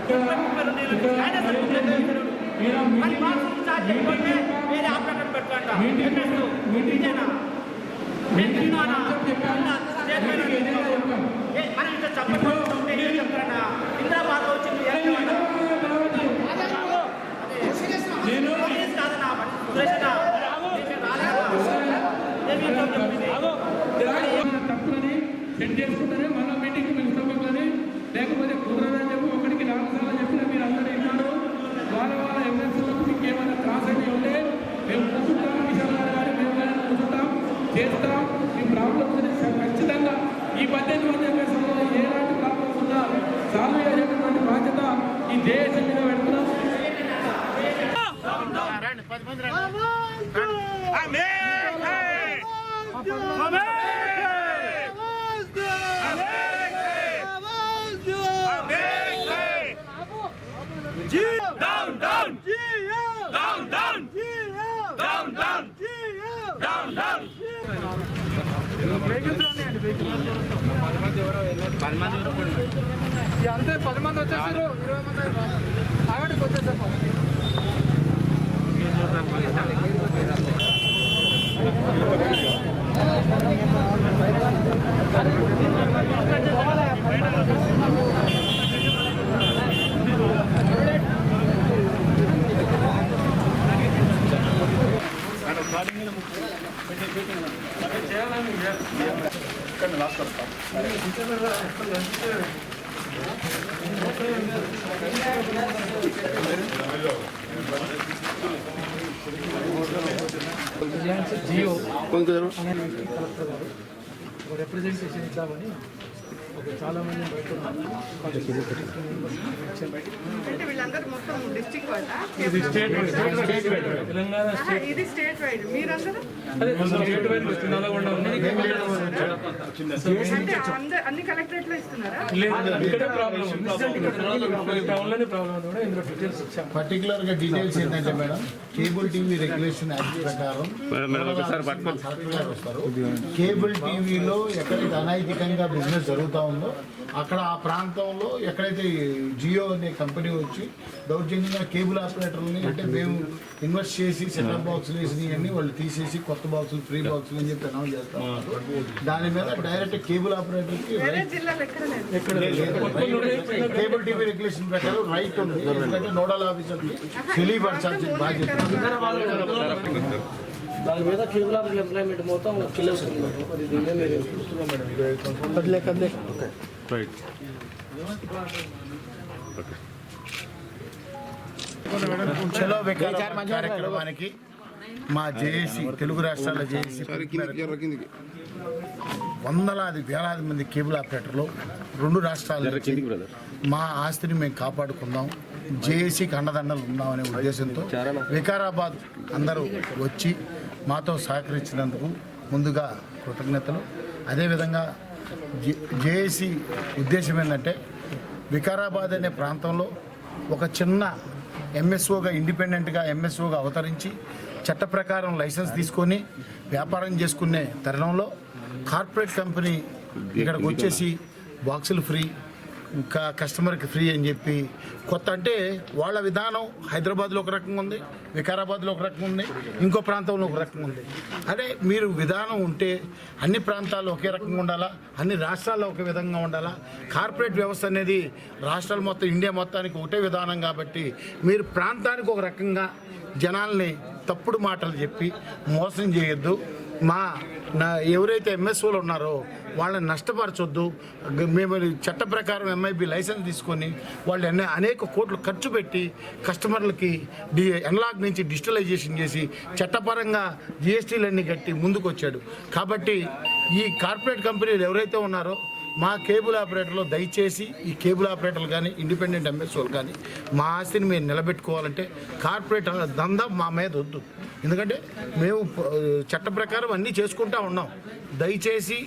30 ఆయన చెప్పండి వేరే ఆపరేటర్ పెడతాంట ఇదేనా నేను తిన్నానా మన ఇంట్లో చెప్పండి ఏం చెప్తారా ఇంద్రాబాద్ వచ్చింది కాదన్నా తప్పులని సెట్ చేసుకుంటేనే మళ్ళీ మీటింగ్కి పిలుస్తామని లేకపోతే కుదరదని చెప్పి ఒకటికి 4 సార్లు చెప్పిన మీరు అందరూ విన్నారు. వాళ్ళ ఎమ్మెల్యేలకు మీకు ఏమైనా త్రాస్ అయితే ఉంటే మేము కూర్చుంటాం, విశాల్ గారు మేము కానీ కూర్చుంటాం, చేస్తాం. మీ ప్రాబ్లమ్స్ ఖచ్చితంగా ఈ 18 మంది ఎమ్మెల్యేలో ఎలాంటి ప్రాబ్లమ్స్ ఉన్నా సాల్వ్ చేసేటువంటి బాధ్యత ఈ దేశం మీద పెడుతున్నాం. అంతే 10 మంది వచ్చేసారు, 20 మంది ఆగటికి వచ్చేసారు. జియో కలెక్టర్ గారు రిప్రజెంటేషన్ ఇద్దామని చాలా మంది బయట అంటే వీళ్ళందరూ మొత్తం డిస్ట్రిక్ట్ వాళ్ళ ఇది స్టేట్ వైడ్ తెలంగాణ స్టేట్ ఇది స్టేట్ వైడ్ మీరందరూ స్టేట్ వైడ్ నల్గొండ అంటే అన్ని కలెక్టరేట్ లో ఇస్తున్నారా? ఇక్కడే ప్రాబ్లం టౌన్ లోనే ప్రాబ్లం కూడా ఇందులో డీటెయిల్స్ ఇచ్చాం. పర్టికులర్ గా డీటెయిల్స్ ఏంటంటే madam, cable TV regulation act ప్రకారం వస్తారు. కేబుల్ టీవీలో ఎక్కడైతే అనైతికంగా బిజినెస్ జరుగుతూ ఉందో అక్కడ ఆ ప్రాంతంలో ఎక్కడైతే జియో అనే కంపెనీ వచ్చి దౌర్జన్యంగా కేబుల్ ఆపరేటర్లని, అంటే మేము ఇన్వెస్ట్ చేసి సెటప్ బాక్సులు వేసినవన్నీ వాళ్ళు తీసేసి కొత్త బాక్సులు, ఫ్రీ బాక్సులు అని చెప్పి అనౌన్స్ చేస్తాం. దాని మీద డైరెక్ట్ కేబుల్ ఆపరేటర్కి కేబుల్ టీవీ రెగ్యులేషన్ ప్రకారం రైట్ ఉంది. ఎందుకంటే నోడల్ ఆఫీసర్కి తెలియపరచాల్సిన బాధ్యత. దాని మీద కేబుల్ ఆపరేటర్ ఎంప్లాయ్మెంట్ మొత్తం కిల్లేస్తున్నారు. అది దీని మీద మీరు చూస్తున్నాం మేడం. కదిలే చలో వికారాబాద్ కార్యక్రమానికి మా జేఏసీ, తెలుగు రాష్ట్రాల జేఏసీ వందలాది వేలాది మంది కేబుల్ ఆపరేటర్లు 2 రాష్ట్రాల మా ఆస్తిని మేము కాపాడుకుందాం, జేఏసీకి అండదండలు ఉందామనే ఉద్దేశంతో వికారాబాద్ అందరూ వచ్చి మాతో సహకరించినందుకు ముందుగా కృతజ్ఞతలు. అదేవిధంగా జేఏసీ ఉద్దేశం ఏంటంటే వికారాబాద్ అనే ప్రాంతంలో ఒక చిన్న ఎంఎస్ఓగా, ఇండిపెండెంట్గా ఎంఎస్ఓగా అవతరించి చట్ట ప్రకారం లైసెన్స్ తీసుకొని వ్యాపారం చేసుకునే తరుణంలో కార్పొరేట్ కంపెనీ ఇక్కడికి వచ్చేసి బాక్సులు ఫ్రీ, ఇంకా కస్టమర్కి ఫ్రీ అని చెప్పి కొత్త, అంటే వాళ్ళ విధానం హైదరాబాద్లో ఒక రకంగా ఉంది, వికారాబాద్లో ఒక రకంగా ఉంది, ఇంకో ప్రాంతంలో ఒక రకంగా ఉంది. అదే మీరు విధానం ఉంటే అన్ని ప్రాంతాల్లో ఒకే రకంగా ఉండాలా, అన్ని రాష్ట్రాల్లో ఒక విధంగా ఉండాలా. కార్పొరేట్ వ్యవస్థ అనేది రాష్ట్రాలు మొత్తం, ఇండియా మొత్తానికి ఒకటే విధానం కాబట్టి మీరు ప్రాంతానికి ఒక రకంగా జనాల్ని తప్పుడు మాటలు చెప్పి మోసం చేయొద్దు. ఎవరైతే ఎంఎస్ఓలు ఉన్నారో వాళ్ళని నష్టపరచొద్దు. మేము చట్ట ప్రకారం ఎంఐబి లైసెన్స్ తీసుకొని వాళ్ళు అనేక కోట్లు ఖర్చు పెట్టి కస్టమర్లకి ఎన్లాగ్ నుంచి డిజిటలైజేషన్ చేసి చట్టపరంగా జిఎస్టీలన్నీ కట్టి ముందుకు వచ్చాడు. కాబట్టి ఈ కార్పొరేట్ కంపెనీలు ఎవరైతే ఉన్నారో మా కేబుల్ ఆపరేటర్లో దయచేసి ఈ కేబుల్ ఆపరేటర్లు కానీ, ఇండిపెండెంట్ ఎంఎస్ఓలు కానీ మా ఆస్తిని మేము నిలబెట్టుకోవాలంటే కార్పొరేట్ దందా మా మీద వద్దు. ఎందుకంటే మేము చట్ట ప్రకారం అన్నీ చేసుకుంటూ ఉన్నాం. దయచేసి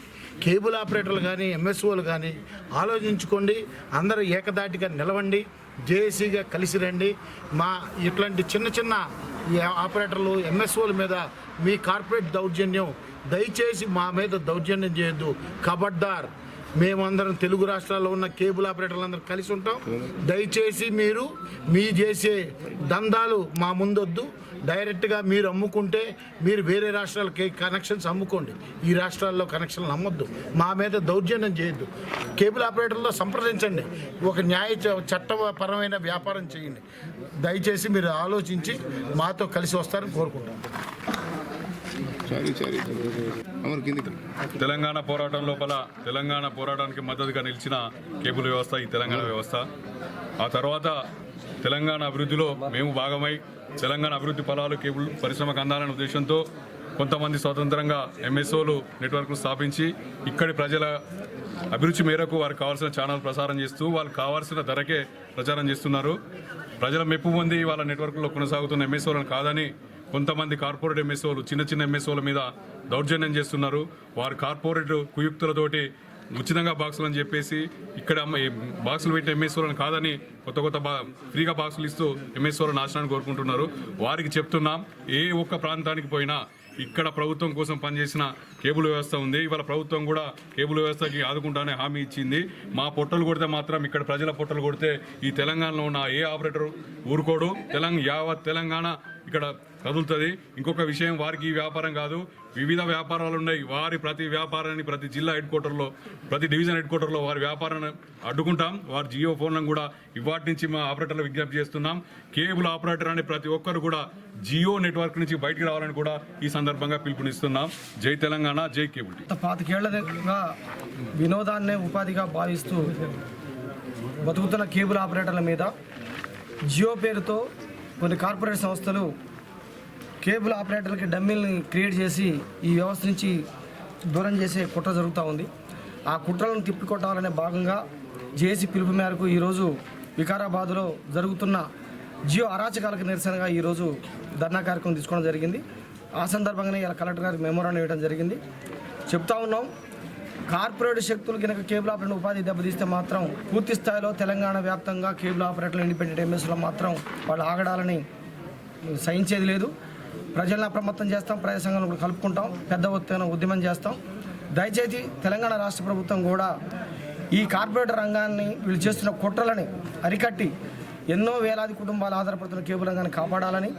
కేబుల్ ఆపరేటర్లు కానీ, ఎంఎస్ఓలు కానీ ఆలోచించుకోండి. అందరూ ఏకదాటిగా నిలవండి, జేఏసీగా కలిసి రండి. మా ఇట్లాంటి చిన్న చిన్న ఆపరేటర్లు, ఎంఎస్ఓల మీద మీ కార్పొరేట్ దౌర్జన్యం దయచేసి మా మీద దౌర్జన్యం చేయొద్దు. ఖబర్దార్. మేమందరం తెలుగు రాష్ట్రాల్లో ఉన్న కేబుల్ ఆపరేటర్లు అందరం కలిసి ఉంటాం. దయచేసి మీరు మీ చేసే దందాలు మా ముందొద్దు. డైరెక్ట్గా మీరు అమ్ముకుంటే మీరు వేరే రాష్ట్రాలకి కనెక్షన్స్ అమ్ముకోండి. ఈ రాష్ట్రాల్లో కనెక్షన్లు అమ్మొద్దు. మా మీద దౌర్జన్యం చేయొద్దు. కేబుల్ ఆపరేటర్లో సంప్రదించండి. ఒక చట్టపరమైన వ్యాపారం చేయండి. దయచేసి మీరు ఆలోచించి మాతో కలిసి వస్తారని కోరుకుంటాం. తెలంగాణ పోరాటం లోపల తెలంగాణ పోరాటానికి మద్దతుగా నిలిచిన కేబుల్ వ్యవస్థ ఈ తెలంగాణ వ్యవస్థ. ఆ తర్వాత తెలంగాణ అభివృద్ధిలో మేము భాగమై తెలంగాణ అభివృద్ధి ఫలాలు కేబుల్ పరిశ్రమకు అందాలనే ఉద్దేశంతో కొంతమంది స్వతంత్రంగా ఎంఎస్ఓలు నెట్వర్క్ను స్థాపించి ఇక్కడి ప్రజల అభిరుచి మేరకు వారికి కావాల్సిన ఛానల్ ప్రసారం చేస్తూ వాళ్ళకి కావాల్సిన ధరకే ప్రచారం చేస్తున్నారు. ప్రజల మెప్పు పొంది వాళ్ళ నెట్వర్క్లో కొనసాగుతున్న ఎంఎస్ఓలను కాదని కొంతమంది కార్పొరేట్ ఎంఎస్ఓలు చిన్న ఎంఎస్ఓల మీద దౌర్జన్యం చేస్తున్నారు. వారు కార్పొరేట్ కుయుక్తులతోటి ఉచితంగా బాక్సులు అని చెప్పేసి ఇక్కడ బాక్సులు పెట్టిన ఎంఎస్ఓలను కాదని కొత్త ఫ్రీగా బాక్సులు ఇస్తూ ఎంఎస్ఓల నాశనాన్ని కోరుకుంటున్నారు. వారికి చెప్తున్నాం, ఏ ఒక్క ప్రాంతానికి పోయినా ఇక్కడ ప్రభుత్వం కోసం పనిచేసిన కేబుల్ వ్యవస్థ ఉంది. ఇవాళ ప్రభుత్వం కూడా కేబుల్ వ్యవస్థకి ఆదుకుంటానే హామీ ఇచ్చింది. మా పొట్టలు కొడితే మాత్రం ఇక్కడ ప్రజల పొట్టలు కొడితే ఈ తెలంగాణలో ఉన్న ఏ ఆపరేటర్ ఊరుకోడు. యావత్ తెలంగాణ ఇక్కడ కదులుతుంది. ఇంకొక విషయం, వారికి ఈ వ్యాపారం కాదు, వివిధ వ్యాపారాలు ఉన్నాయి. వారి ప్రతి వ్యాపారాన్ని ప్రతి జిల్లా హెడ్ క్వార్టర్లో ప్రతి డివిజన్ హెడ్ క్వార్టర్లో వారి వ్యాపారాన్ని అడ్డుకుంటాం. వారి జియో ఫోన్లను కూడా ఇవాటి నుంచి మా ఆపరేటర్లు విజ్ఞప్తి చేస్తున్నాం. కేబుల్ ఆపరేటర్ అనే ప్రతి ఒక్కరు కూడా జియో నెట్వర్క్ నుంచి బయటికి రావాలని కూడా ఈ సందర్భంగా పిలుపునిస్తున్నాం. జై తెలంగాణ, జై కేబుల్. 25 ఏళ్లుగా వినోదాన్నే ఉపాధిగా భావిస్తూ బతుకుతున్న కేబుల్ ఆపరేటర్ల మీద జియో పేరుతో కొన్ని కార్పొరేట్ సంస్థలు కేబుల్ ఆపరేటర్లకి డమ్మీలను క్రియేట్ చేసి ఈ వ్యవస్థ నుంచి దూరం చేసే కుట్ర జరుగుతూ ఉంది. ఆ కుట్రలను తిప్పికొట్టాలనే భాగంగా జేఏసీ పిలుపు మేరకు ఈరోజు వికారాబాద్లో జరుగుతున్న జియో అరాచకాలకు నిరసనగా ఈరోజు ధర్నా కార్యక్రమం తీసుకోవడం జరిగింది. ఆ సందర్భంగానే ఇలా కలెక్టర్ గారికి మెమోరాండం ఇవ్వడం జరిగింది. చెప్తా ఉన్నాం, కార్పొరేట్ శక్తులు కనుక కేబుల్ ఆపరేటర్ ఉపాధి దెబ్బతీస్తే మాత్రం పూర్తి స్థాయిలో తెలంగాణ వ్యాప్తంగా కేబుల్ ఆపరేటర్లు ఇండిపెండెంట్ ఎంఎస్లో మాత్రం వాళ్ళు ఆగడాలని సహించేది లేదు. ప్రజలను అప్రమత్తం చేస్తాం, ప్రజా సంఘాలను కూడా కలుపుకుంటాం, పెద్ద ఎత్తున ఉద్యమం చేస్తాం. దయచేసి తెలంగాణ రాష్ట్ర ప్రభుత్వం కూడా ఈ కార్పొరేట్ రంగాన్ని వీళ్ళు చేస్తున్న కుట్రలని అరికట్టి ఎన్నో వేలాది కుటుంబాలు ఆధారపడుతున్న కేబుల్ రంగాన్ని కాపాడాలని,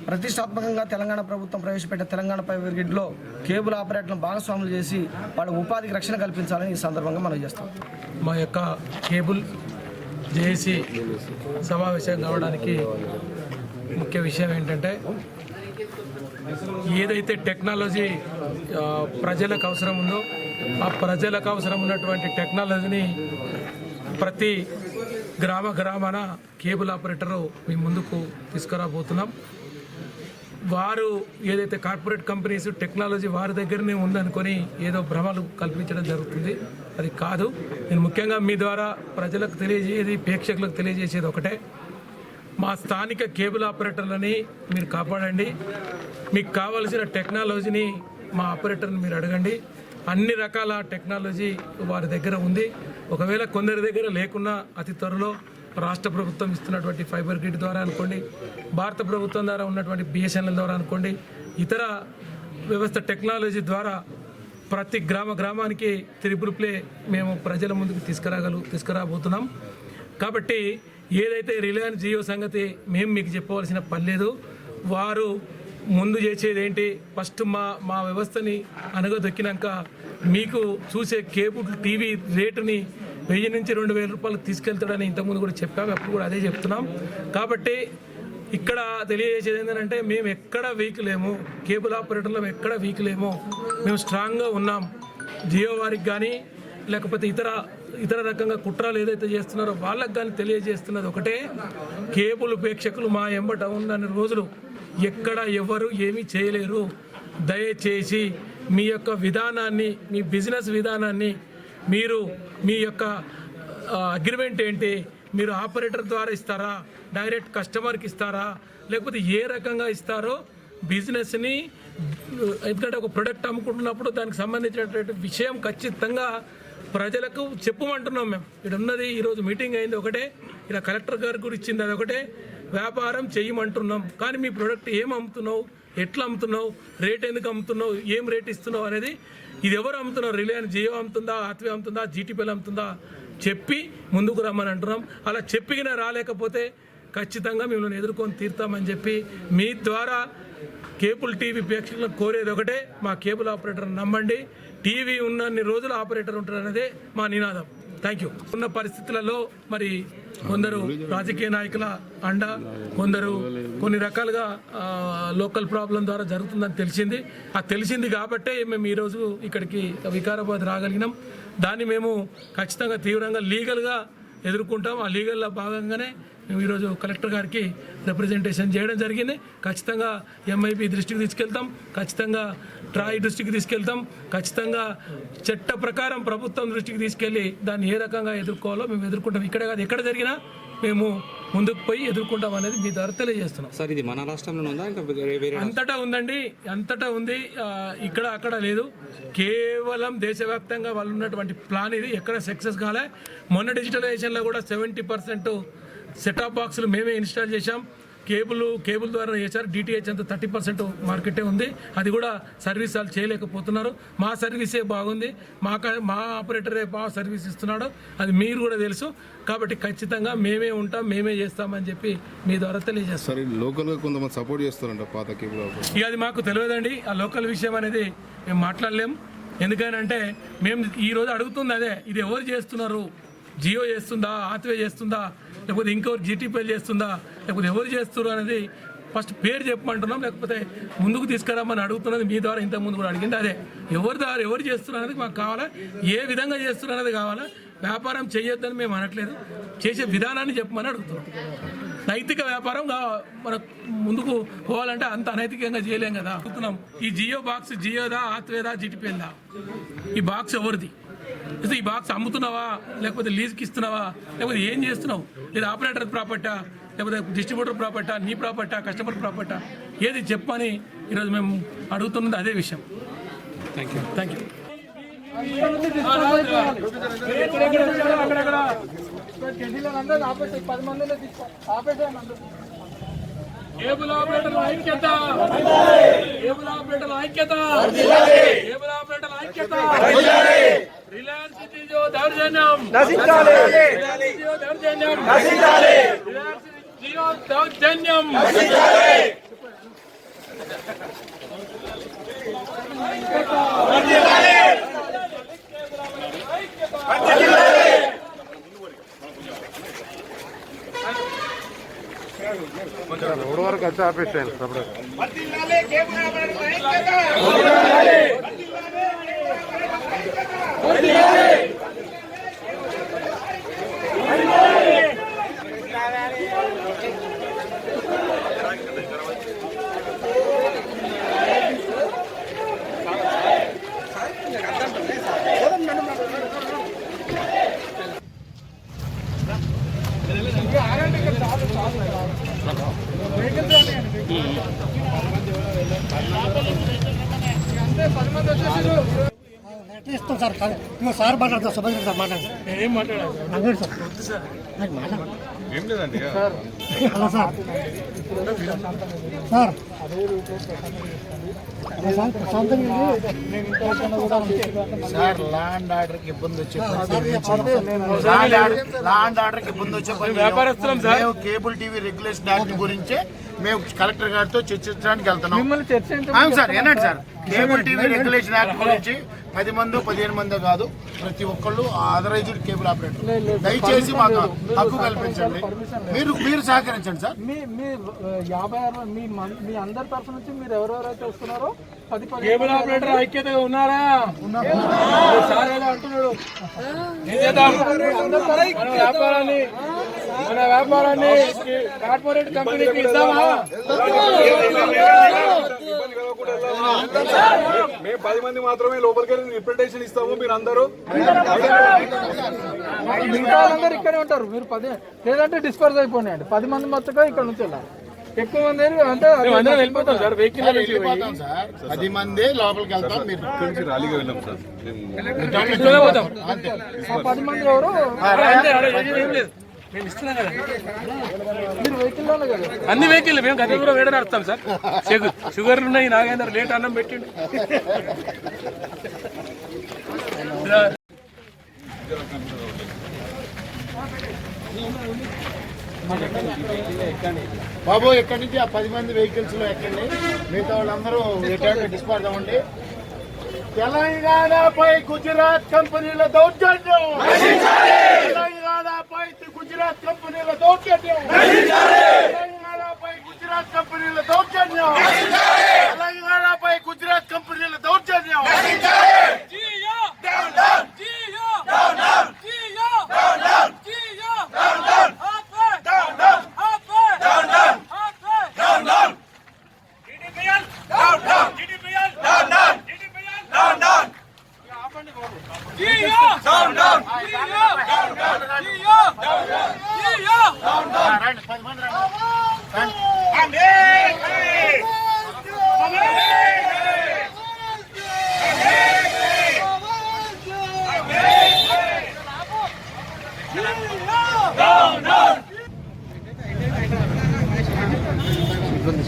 ప్రతిష్టాత్మకంగా తెలంగాణ ప్రభుత్వం ప్రవేశపెట్టిన తెలంగాణ ప్రైవేట్ గ్రిడ్లో కేబుల్ ఆపరేటర్లను భాగస్వాములు చేసి వాళ్ళ ఉపాధికి రక్షణ కల్పించాలని ఈ సందర్భంగా మనం చేస్తాం. మా యొక్క కేబుల్ జేఏసీ సమావేశం కావడానికి ముఖ్య విషయం ఏంటంటే, ఏదైతే టెక్నాలజీ ప్రజలకు అవసరం ఉందో ఆ ప్రజలకు అవసరం ఉన్నటువంటి టెక్నాలజీని ప్రతి గ్రామాన కేబుల్ ఆపరేటరు మీ ముందుకు తీసుకురాబోతున్నాం. వారు ఏదైతే కార్పొరేట్ కంపెనీస్ టెక్నాలజీ వారి దగ్గరనే ఉందనుకొని ఏదో భ్రమలు కల్పించడం జరుగుతుంది. అది కాదు. నేను ముఖ్యంగా మీ ద్వారా ప్రజలకు తెలియజేది, ప్రేక్షకులకు తెలియజేసేది ఒకటే, మా స్థానిక కేబుల్ ఆపరేటర్లని మీరు కాపాడండి. మీకు కావలసిన టెక్నాలజీని మా ఆపరేటర్ని మీరు అడగండి. అన్ని రకాల టెక్నాలజీ వారి దగ్గర ఉంది. ఒకవేళ కొందరి దగ్గర లేకున్నా అతి త్వరలో రాష్ట్ర ప్రభుత్వం ఇస్తున్నటువంటి ఫైబర్ గ్రిడ్ ద్వారా అనుకోండి, భారత ప్రభుత్వం ద్వారా ఉన్నటువంటి బిఎస్ఎన్ఎల్ ద్వారా అనుకోండి, ఇతర వ్యవస్థ టెక్నాలజీ ద్వారా ప్రతి గ్రామానికి త్రిపుల్ ప్లే మేము ప్రజల ముందుకు తీసుకురాబోతున్నాం. కాబట్టి ఏదైతే రిలయన్స్ జియో సంగతి మేము మీకు చెప్పవలసిన పని లేదు. వారు ముందు చేసేది ఏంటి, ఫస్ట్ మా వ్యవస్థని అనగదొక్కినాక మీకు చూసే కేబుల్ టీవీ రేటుని 1000 నుంచి 2000 రూపాయలు తీసుకెళ్తాడని ఇంతకుముందు కూడా చెప్పాము, అప్పుడు కూడా అదే చెప్తున్నాం. కాబట్టి ఇక్కడ తెలియజేసేది ఏంటంటే, మేము ఎక్కడ వీక్ లేము, కేబుల్ ఆపరేటర్లో ఎక్కడ వీక్ లేము, మేము స్ట్రాంగ్గా ఉన్నాం. జియో వారికి కానీ లేకపోతే ఇతర రకంగా కుట్రలు ఏదైతే చేస్తున్నారో వాళ్ళకి కానీ తెలియజేస్తున్నది ఒకటే, కేబుల్ ప్రేక్షకులు మా ఎంబట ఉన్న రోజులు ఎక్కడ ఎవరు ఏమీ చేయలేరు. దయచేసి మీ యొక్క విధానాన్ని, మీ బిజినెస్ విధానాన్ని, మీరు మీ యొక్క అగ్రిమెంట్ ఏంటి, మీరు ఆపరేటర్ ద్వారా ఇస్తారా, డైరెక్ట్ కస్టమర్కి ఇస్తారా, లేకపోతే ఏ రకంగా ఇస్తారో బిజినెస్ని, ఎందుకంటే ఒక ప్రొడక్ట్ అమ్ముకుంటున్నప్పుడు దానికి సంబంధించినటువంటి విషయం ఖచ్చితంగా ప్రజలకు చెప్పమంటున్నాం. మేము ఇక్కడ ఉన్నది ఈరోజు మీటింగ్ అయింది ఒకటే, ఇలా కలెక్టర్ గారు కూడా ఇచ్చింది అది ఒకటే, వ్యాపారం చేయమంటున్నాం, కానీ మీ ప్రోడక్ట్ ఏం అమ్ముతున్నావు, ఎట్లా అమ్ముతున్నావు, రేట్ ఎందుకు అమ్ముతున్నావు, ఏం రేట్ ఇస్తున్నావు అనేది, ఇది ఎవరు అమ్ముతున్నారు, రిలయన్స్ జియో అమ్ముతుందా, హాత్వే అమ్ముతుందా, జీటీపీఎల్ అమ్ముతుందా చెప్పి ముందుకు రమ్మని అంటున్నాం. అలా చెప్పిన రాలేకపోతే ఖచ్చితంగా మిమ్మల్ని ఎదుర్కొని తీరుతామని చెప్పి మీ ద్వారా కేబుల్ టీవీ ప్రేక్షకులను కోరేది ఒకటే, మా కేబుల్ ఆపరేటర్ నమ్మండి, టీవీ ఉన్నన్ని రోజులు ఆపరేటర్ ఉంటారనేదే మా నినాదం. Thank you. ఉన్న పరిస్థితులలో మరి కొందరు రాజకీయ నాయకుల అండ, కొందరు కొన్ని రకాలుగా లోకల్ ప్రాబ్లం ద్వారా జరుగుతుందని తెలిసింది కాబట్టే మేము ఈరోజు ఇక్కడికి వికారాబాద్ రాగలిగినాం. దాన్ని మేము ఖచ్చితంగా తీవ్రంగా లీగల్గా ఎదుర్కొంటాం. ఆ లీగల్లో భాగంగానే మేము ఈరోజు కలెక్టర్ గారికి రిప్రజెంటేషన్ చేయడం జరిగింది. ఖచ్చితంగా ఎంఐపి దృష్టికి తీసుకెళ్తాం, ఖచ్చితంగా ట్రాయ్ దృష్టికి తీసుకెళ్తాం, ఖచ్చితంగా చట్ట ప్రకారం ప్రభుత్వం దృష్టికి తీసుకెళ్ళి దాన్ని ఏ రకంగా ఎదుర్కోవాలో మేము ఎదుర్కొంటాం. ఇక్కడే కాదు, ఎక్కడ జరిగినా మేము ముందుకు పోయి ఎదుర్కొంటాం అనేది మీ ద్వారా తెలియజేస్తున్నాం. సార్, ఇది మన రాష్ట్రంలో ఉందా ఇంకా వేరే? అంతటా ఉందండి, అంతటా ఉంది, ఇక్కడ అక్కడ లేదు. కేవలం దేశవ్యాప్తంగా వాళ్ళు ఉన్నటువంటి ప్లాన్ ఇది, ఎక్కడ సక్సెస్ కాలే. మొన్న డిజిటలైజేషన్లో కూడా 70% సెటాప్ బాక్సులు మేమే ఇన్స్టాల్ చేశాం. కేబుల్ ద్వారా చేశారు. డిటిహెచ్ అంతా 30% మార్కెటే ఉంది. అది కూడా సర్వీస్ వాళ్ళు చేయలేకపోతున్నారు. మా సర్వీసే బాగుంది, మా ఆపరేటరే బాగా సర్వీస్ ఇస్తున్నాడు, అది మీరు కూడా తెలుసు. కాబట్టి ఖచ్చితంగా మేమే ఉంటాం, మేమే చేస్తామని చెప్పి మీ ద్వారా తెలియజేస్తాం. లోకల్గా కొంతమంది సపోర్ట్ చేస్తారంట పాత కేబుల్. ఇక అది మాకు తెలియదండి, ఆ లోకల్ విషయం అనేది మేము మాట్లాడలేము. ఎందుకనంటే మేము ఈరోజు అడుగుతుంది అదే, ఇది ఎవరు చేస్తున్నారు, జియో చేస్తుందా, హాత్వే చేస్తుందా, లేకపోతే ఇంకెవరు జీటీపీఎల్ చేస్తుందా, లేకపోతే ఎవరు చేస్తున్నారు అనేది ఫస్ట్ పేరు చెప్పమంటున్నాం, లేకపోతే ముందుకు తీసుకురామని అడుగుతున్నది మీ ద్వారా. ఇంతకుముందు కూడా అడిగింది అదే, ఎవరు చేస్తున్నారు అనేది మాకు కావాలా, ఏ విధంగా చేస్తున్నారు అనేది కావాలా. వ్యాపారం చేయొద్దని మేము అనట్లేదు, చేసే విధానాన్ని చెప్పమని అడుగుతున్నాం. నైతిక వ్యాపారం మనకు ముందుకు పోవాలంటే అంత అనైతికంగా చేయలేం కదా. అడుగుతున్నాం, ఈ జియో బాక్స్ జియోదా, హాత్వేదా, జీటీపీఎల్దా, ఈ బాక్స్ ఎవరిది, ఈ బాక్స్ అమ్ముతున్నావా, లేకపోతే లీజ్కి ఇస్తున్నావా, లేకపోతే ఏం చేస్తున్నావు, ఇది ఆపరేటర్ ప్రాపర్టా, లేకపోతే డిస్ట్రిబ్యూటర్ ప్రాపర్టా, నీ ప్రాపర్టా, కస్టమర్ ప్రాపర్టా, ఏది చెప్పని ఈరోజు మేము అడుగుతున్నది అదే విషయం. Thank you. కేబుల్ ఆపరేటర్ల ఐక్యత, కేబుల్ ఆపరేటర్ల ఐక్యత, కేబుల్ ఆపరేటర్ల ఐక్యత. రిలయన్స్ జియో దౌర్జన్యం నశించాలి, రిలయన్స్ జియో దౌర్జన్యం నశించాలి, రిలయన్స్ జియో దౌర్జన్యం నశించాలి. వరకు వచ్చి ఆపేసాను. ఇస్తాం సార్, సార్ మాట్లాడతాం, సుభాష్ సార్ మాట్లాడతాం. ఏం మాట్లాడాలి సార్, ఏం లేదండి. Hello sir, sir sir land ఆర్డర్కి ఇబ్బంది వచ్చే వ్యాపారస్తులం సార్. మేము కేబుల్ టీవీ రెగ్యులేషన్ యాక్ట్ గురించి మేము కలెక్టర్ గారితో చర్చించడానికి వెళ్తున్నాం. అవును సార్, ఏనండి sir, cable TV regulation act గురించి 10 మందో 15 మందో కాదు, ప్రతి ఒక్కళ్ళు ఆథరైజ్డ్ కేబుల్ ఆపరేటర్. దయచేసి మాకు హక్కు కల్పించండి, మీరు సహకరించండి సార్. మీ 56 మీ అందరి తరఫు నుంచి మీరు ఎవరెవరైతే వస్తున్నారో 10 కేబుల్ ఆపరేటర్ ఐక్యతగా ఉన్నారా? సార్ ఏదో అంటున్నాడు, ఏం చేద్దాం, మన వ్యాపారాన్ని కార్పొరేట్ కంపెనీకి ఇద్దామా? మేము 10 మంది మాత్రమే లోపలికి వెళ్ళి రిప్రజెంటేషన్ ఇస్తాము. మీరు అందరూ మిగతా వాళ్ళందరూ ఇక్కడే ఉంటారు. మీరు 10 లేదంటే డిస్పర్స్ అయిపోయినాయండి. 10 మంది మొత్తం ఇక్కడ నుంచి వెళ్ళాలి. ఎక్కువ మంది అంటే వెళ్ళిపోతాం సార్, వెహికల్ వెళ్ళిపోతాం సార్. 10 మంది లోపలికి వెళ్తాం. మీరు ర్యాలీగా వెళ్ళాం సార్. 10 మంది ఎవరు ఏం లేదు. మేము ఇస్తున్నాం కదా మీరు వెహికల్లోనే కదా అన్ని వెహికల్ మేము గత కూడా వేడ నడుస్తాం సార్ షుగర్లు ఉన్నాయి నాగేందర్ లేట్ అన్నం పెట్టిండు బాబు ఎక్కడి నుంచి ఆ 10 మంది వెహికల్స్ లో ఎక్కండి, మిగతా వాళ్ళందరూ ఎక్కడ డిస్పార్ట్ అవ్వండి. తెలంగాణపై గుజరాత్ కంపెనీల దౌర్జన్యం, తెలంగాణపై గుజరాత్ కంపెనీల దౌర్జన్యం, తెలంగాణపై గుజరాత్ కంపెనీల దౌర్జన్యం, తెలంగాణపై గుజరాత్ కంపెనీల దౌర్జన్యం. ఇబ్బంది